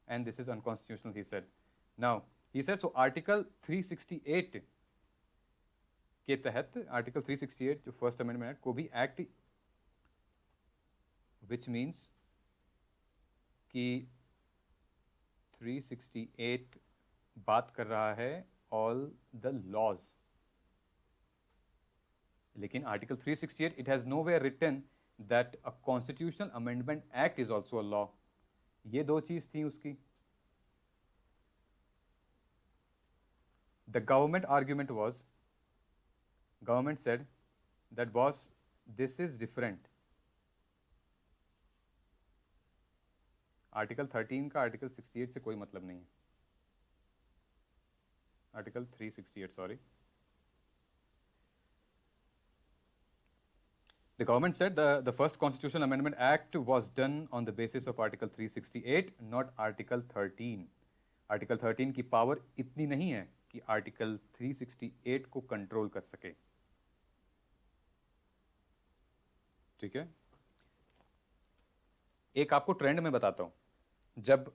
and this is unconstitutional, he said. Now he said so article 368 के तहत article 368 जो फर्स्ट अमेंडमेंट है को भी एक्ट, which means कि 368 बात कर रहा है all the laws, लेकिन article 368 it has nowhere written that a constitutional amendment act is also a law. ये दो चीज थी उसकी. The government argument was, government said that boss, this is different. Article 13 का Article 68 से कोई मतलब नहीं है. Article 368, sorry. The government said the first Constitutional Amendment Act was done on the basis of Article 368, not Article 13. Article 13 की power इतनी नहीं है कि Article 368 को कंट्रोल कर सके. ठीक है, एक आपको ट्रेंड में बताता हूं. जब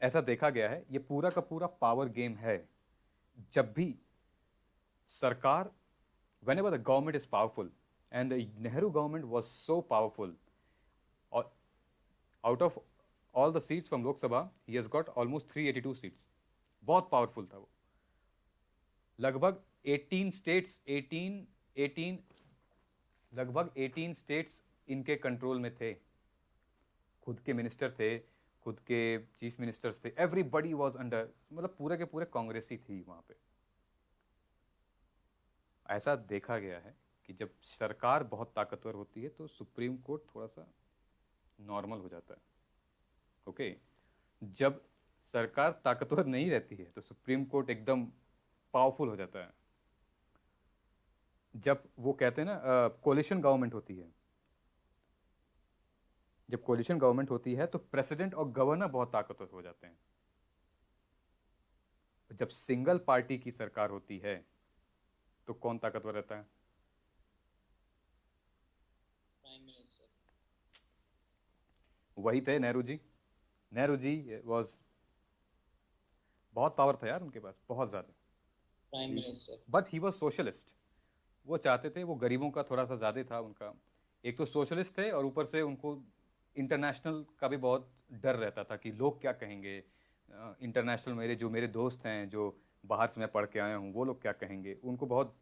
ऐसा देखा गया है, ये पूरा का पूरा पावर गेम है. जब भी सरकार, whenever the government is powerful, and the Nehru government was so powerful, out of all the seats from Lok Sabha, he has got almost 382 seats. बहुत powerful था वो. लगभग 18 states इनके कंट्रोल में थे. खुद के मिनिस्टर थे, खुद के चीफ मिनिस्टर्स थे, एवरीबडी वाज अंडर, मतलब पूरे के पूरे कांग्रेसी थी वहां पे. ऐसा देखा गया है कि जब सरकार बहुत ताकतवर होती है तो सुप्रीम कोर्ट थोड़ा सा नॉर्मल हो जाता है. ओके, जब सरकार ताकतवर नहीं रहती है तो सुप्रीम कोर्ट एकदम पावरफुल हो जाता है. जब वो कहते हैं ना कोलिशन गवर्नमेंट होती है, जब कोलिशन गवर्नमेंट होती है तो प्रेसिडेंट और गवर्नर बहुत ताकतवर हो जाते हैं. जब सिंगल पार्टी की सरकार होती है तो कौन ताकतवर रहता है? Prime minister. वही थे नेहरू जी. नेहरू जी वाज, बहुत पावर था यार उनके पास, बहुत ज्यादा. Prime minister. But he was socialist. वो चाहते थे, वो गरीबों का थोड़ा सा ज्यादा था उनका. एक तो सोशलिस्ट थे और ऊपर से उनको इंटरनेशनल का भी बहुत डर रहता था कि लोग क्या कहेंगे. इंटरनेशनल मेरे दोस्त हैं जो बाहर से मैं पढ़ के आया हूँ, वो लोग क्या कहेंगे. उनको बहुत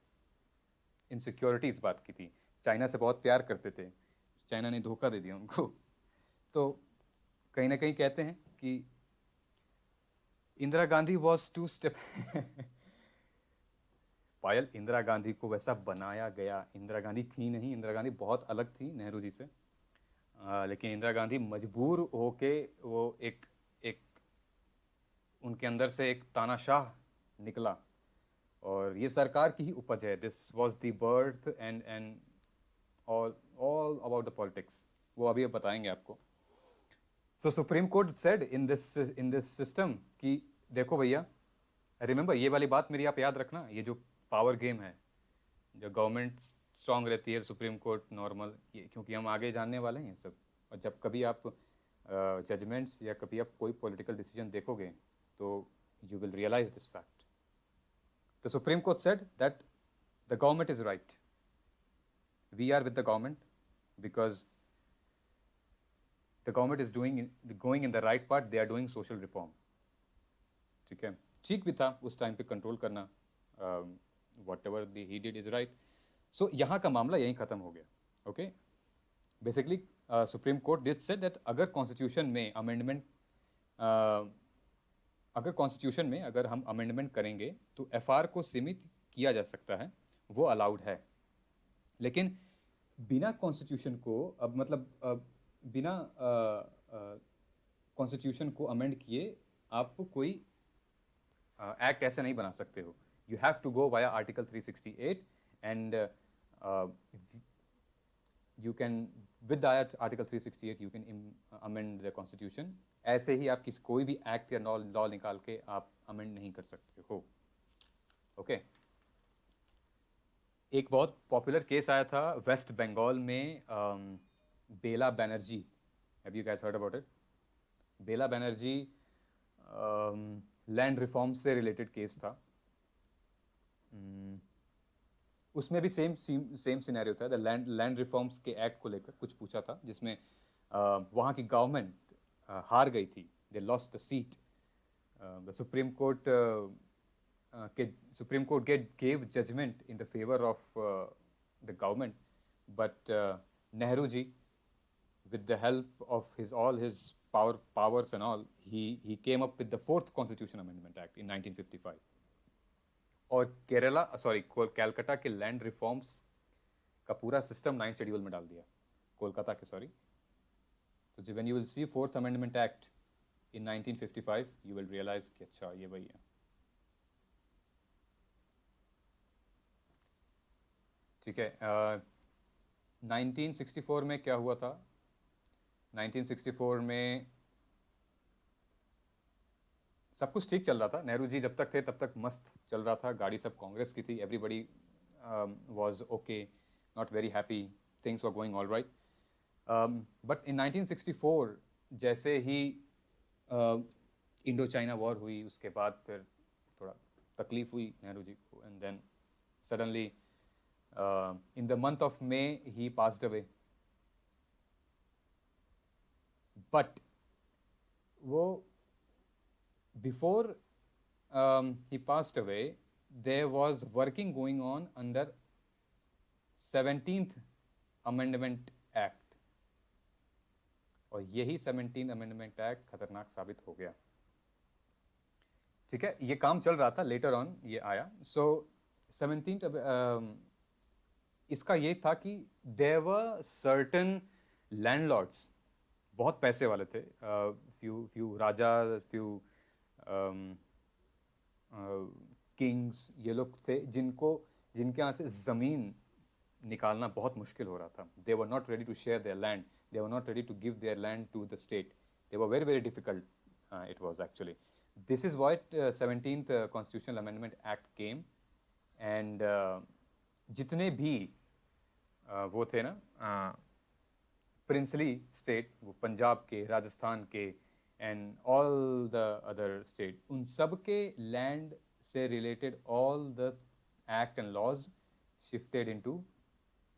इनसिक्योरिटी इस बात की थी. चाइना से बहुत प्यार करते थे, चाइना ने धोखा दे दिया उनको. तो कहीं ना कहीं कहते हैं कि Indira Gandhi was to step Payal, Indira Gandhi को वैसा बनाया गया। इंदिरा गांधी थी नहीं, इंदिरा गांधी बहुत अलग थी नेहरू जी से। लेकिन इंदिरा गांधी मजबूर होके वो एक एक उनके अंदर से एक तानाशाह निकला, और ये सरकार की ही उपज है। This was the birth and all about the politics, वो अभी बताएंगे आपको। So Supreme Court said in this system कि देखो भैया, रिमेंबर ये वाली बात मेरी आप याद रखना, ये जो पावर गेम है, जो गवर्नमेंट स्ट्रांग रहती है, सुप्रीम कोर्ट नॉर्मल, ये क्योंकि हम आगे जानने वाले हैं ये सब। और जब कभी आप जजमेंट्स या कभी आप कोई पॉलिटिकल डिसीजन देखोगे तो you will realise this fact. The Supreme Court said that the government is right, we are with the government because the government is going in the right part, they are doing social reform। ठीक है, ठीक भी था उस time पे control करना, whatever he did is right। so यहाँ का मामला यहीं खत्म हो गया। Okay, basically supreme court did said that अगर कॉन्स्टिट्यूशन में अमेंडमेंट अगर हम अमेंडमेंट करेंगे तो एफआर को सीमित किया जा सकता है, वो अलाउड है। लेकिन बिना कॉन्स्टिट्यूशन को बिना कॉन्स्टिट्यूशन को अमेंड किए आप कोई एक्ट ऐसे नहीं बना सकते हो। You have to go via article 368 and you can with article 368 you can amend the constitution. ऐसे ही आप कोई भी एक्ट या लॉ निकाल के आप अमेंड नहीं कर सकते हो। ओके, एक बहुत पॉपुलर केस आया था वेस्ट बंगाल में, Bela Banerjee. Have you guys heard about it? Bela Banerjee land reform से रिलेटेड केस था। उसमें भी सेम सिनेरियो था। द लैंड रिफॉर्म्स के एक्ट को लेकर कुछ पूछा था, जिसमें वहाँ की गवर्नमेंट हार गई थी, they lost the seat. The Supreme Court gave judgement in the favour of the government, but Nehru ji, with the help of all his powers and all, he came up with the 4th Constitution Amendment Act in 1955। और कैलकाटा के land reforms का पूरा system 9th schedule में डाल दिया, कोलकाता के तो when you will see 4th Amendment Act in 1955 you will realize कि अच्छा ये वही है। ठीक है, 1964 में क्या हुआ था? 1964 में सब कुछ ठीक चल रहा था। नेहरू जी जब तक थे तब तक मस्त चल रहा था, गाड़ी सब कांग्रेस की थी, everybody was okay, not very happy, things were going all right. But in 1964 जैसे ही इंडो चाइना वॉर हुई, उसके बाद फिर थोड़ा तकलीफ हुई नेहरू जी को, and then suddenly in the month of May ही पास्ड अवे। बट वो before he passed away, there was working going on under 17th Amendment Act, और यही 17th Amendment Act खतरनाक साबित हो गया। ठीक है, ये काम चल रहा था, लेटर ऑन ये आया। सो 17th इसका ये था कि देयर वर सर्टन लैंडलॉर्ड्स, बहुत पैसे वाले थे, फ्यू राजा, फ्यू किंग्स, ये लोग थे जिनके यहाँ से ज़मीन निकालना बहुत मुश्किल हो रहा था। They were not ready to share their land, they were not ready to give their land to the state, they were very very difficult it was actually. This is what 17th constitutional amendment act came, and जितने भी वो थे ना princely state, वो पंजाब के, राजस्थान के and all the other state, उन सब के लैंड से related all the act and laws shifted into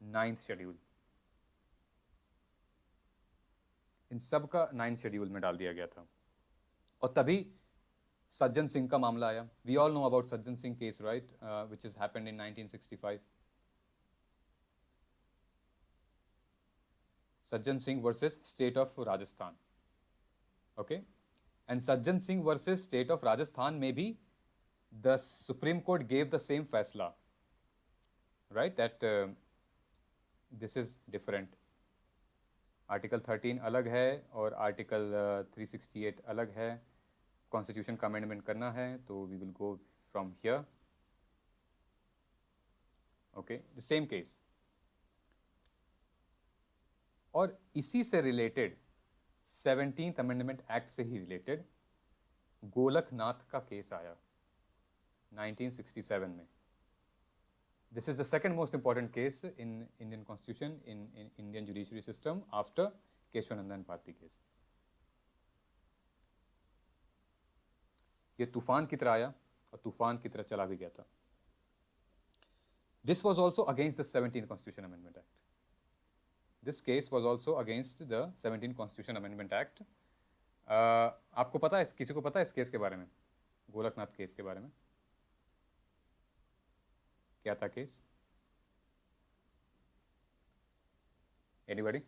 9th schedule. इन सब का 9th शेड्यूल में डाल दिया गया था। और तभी सज्जन सिंह का मामला आया। We all know about Sajjan Singh case, right, which is happened in 1965। Sajjan Singh versus state of Rajasthan. Okay, and Sajjan Singh versus State of Rajasthan, maybe the Supreme Court gave the same faisla, right? That this is different. Article 13 अलग है और article 368 अलग है. Constitution का amendment करना है तो we will go from here. Okay, the same case. और इसी से रिलेटेड 17th अमेंडमेंट एक्ट से ही रिलेटेड गोलकनाथ का केस आया 1967 में. This is the second most important case in Indian Constitution, in Indian judiciary system after Keshwanandan Bharti case. ये तूफान की तरह आया और तूफान की तरह चला भी गया था. This was also against the 17th Constitution Amendment Act. This case was also against the 17th Constitution Amendment Act. आपको पता है, किसी को पता है इस केस के बारे में, गोलकनाथ केस के बारे में? क्या था केस? Anybody?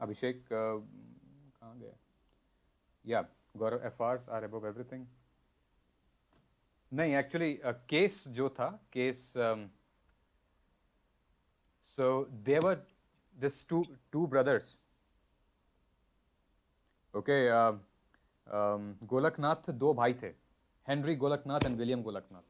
अभिषेक कहाँ गया? या Gaurav, FRs are above everything. नहीं, एक्चुअली केस जो था, case so they were this two brothers. Okay, Golaknath दो भाई थे, Henry Golaknath and William Golaknath.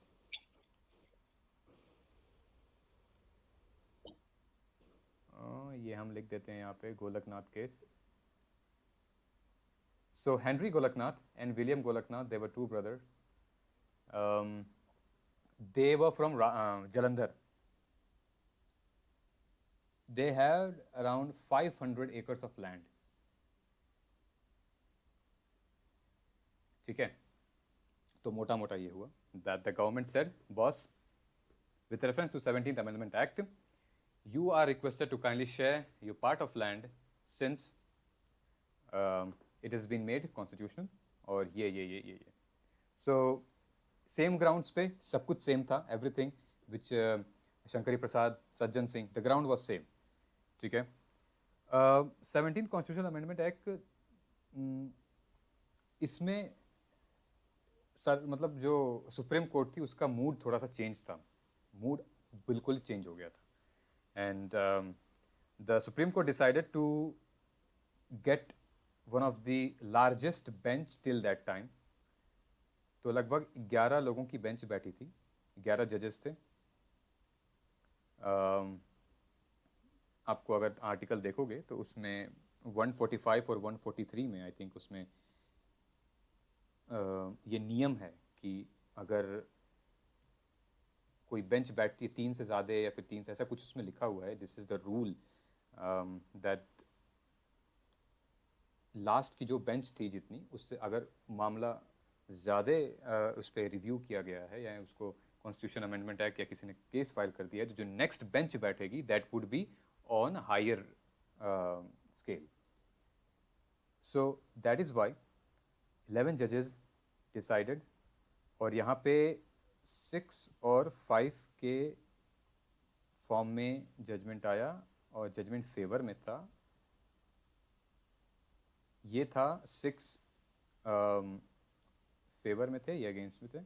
ये हम लिख देते हैं यहाँ पे, Golaknath case. So Henry Golaknath and William Golaknath, they were two brothers. They were from Jalandhar. They had around 500 acres of land. ठीक है, तो मोटा मोटा ये हुआ that the government said, boss, with reference to 17th Amendment Act, you are requested to kindly share your part of land since it has been made constitutional. और ये so same grounds पे सब कुछ सेम था, everything which Shankari Prasad, Sajjan Singh, the ground was same. ठीक है. 17th constitutional amendment act, इसमें sir मतलब जो सुप्रीम कोर्ट थी उसका मूड थोड़ा सा चेंज था, मूड बिल्कुल चेंज हो गया था. And the Supreme Court decided to get one of the largest bench till that time. तो लगभग 11 लोगों की बेंच बैठी थी, 11 जजेस थे. आपको अगर आर्टिकल देखोगे तो उसमें 145 और 143 में आई थिंक उसमें ये नियम है कि अगर कोई बेंच बैठती है 3 से ज़्यादा या फिर 3 से, ऐसा कुछ उसमें लिखा हुआ है. This is the rule that last की जो बेंच थी जितनी, उससे अगर मामला ज़्यादा उस पर रिव्यू किया गया है या उसको कॉन्स्टिट्यूशन अमेंडमेंट एक्ट या किसी ने केस फाइल कर दिया है, तो जो नेक्स्ट बेंच बैठेगी that would be on higher scale. So that is why 11 जजेस डिसाइडेड. और यहाँ पे 6 और 5 के फॉर्म में जजमेंट आया और जजमेंट फेवर में था. ये था 6 फेवर में थे या अगेंस्ट में थे.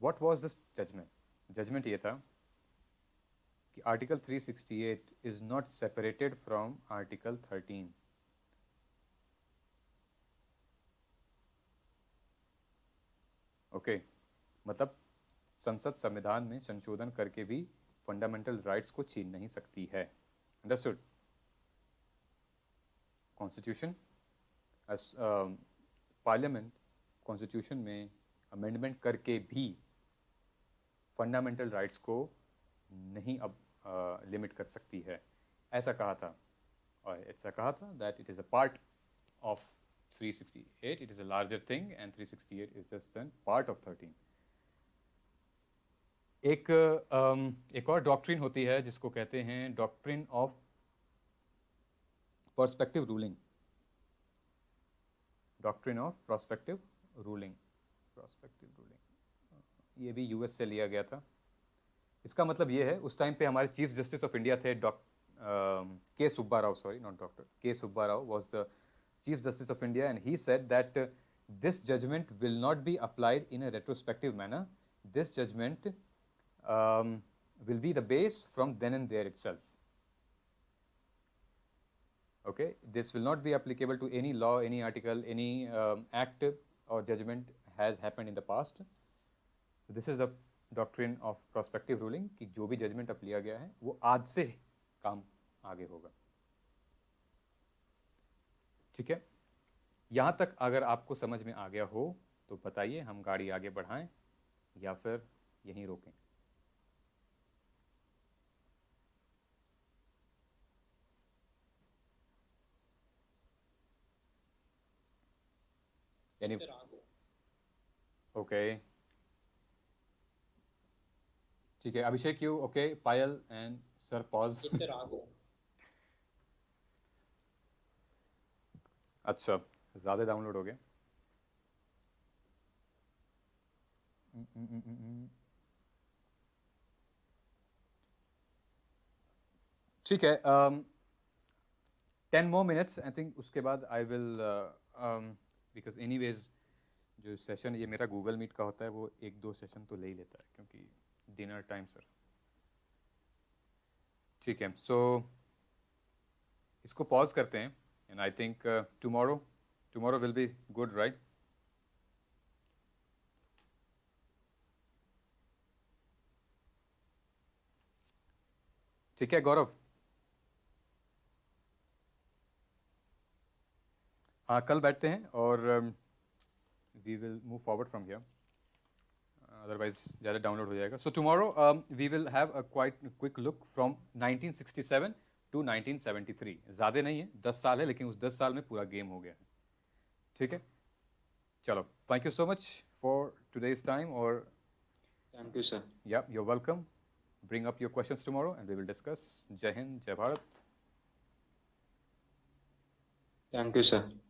What was this judgement? Judgement ये था कि article 368 is not separated from article 13. Okay, मतलब संसद संविधान में संशोधन करके भी फंडामेंटल राइट्स को छीन नहीं सकती है. अंडरस्टूड? कॉन्स्टिट्यूशन, पार्लियामेंट कॉन्स्टिट्यूशन में अमेंडमेंट करके भी फंडामेंटल राइट्स को नहीं अब लिमिट कर सकती है, ऐसा कहा था. और ऐसा कहा था that it is a part of 368, it is a larger thing and 368 is just an part of 13. एक और डॉक्ट्रिन होती है जिसको कहते हैं doctrine of perspective ruling. Doctrine of prospective ruling. ये भी यूएस से लिया गया था. इसका मतलब ये है, उस टाइम पे हमारे चीफ जस्टिस ऑफ इंडिया थे के Subba Rao, sorry not doctor, के Subba Rao was the chief justice of India, and he said that this judgment will not be applied in a retrospective manner. This judgment will be the base from then and there itself. Okay, this will not be applicable to any law, any article, any act or judgment has happened in the past. So this is the doctrine of prospective ruling कि जो भी judgment अब लिया गया है वो आज से काम आगे होगा. ठीक है, यहाँ तक अगर आपको समझ में आ गया हो तो बताइए, हम गाड़ी आगे बढ़ाएं या फिर यहीं रोकें. यानी ओके, ठीक है. Abhishek you okay, Payal and sir pause. अच्छा, ज़्यादा डाउनलोड हो गया. ठीक है, 10 more minutes आई थिंक. उसके बाद आई विल, बिकॉज एनीवेज जो सेशन ये मेरा गूगल मीट का होता है वो 1-2 सेशन तो ले ही लेता है क्योंकि डिनर टाइम सर. ठीक है, सो इसको पॉज करते हैं. And I think tomorrow will be good, right? ठीक है गौरव. हाँ, कल बैठते हैं और we will move forward from here. Otherwise ज़्यादा डाउनलोड हो जाएगा. So tomorrow we will have a quite quick look from 1967 to 1973. ज़्यादा नहीं है, 10 साल है, लेकिन उस 10 साल में पूरा गेम हो गया है. ठीक है, चलो, thank you so much for today's time. और Thank you, sir. या you're welcome. Bring up your questions tomorrow and we will discuss. जय हिंद, जय भारत. Thank you, sir.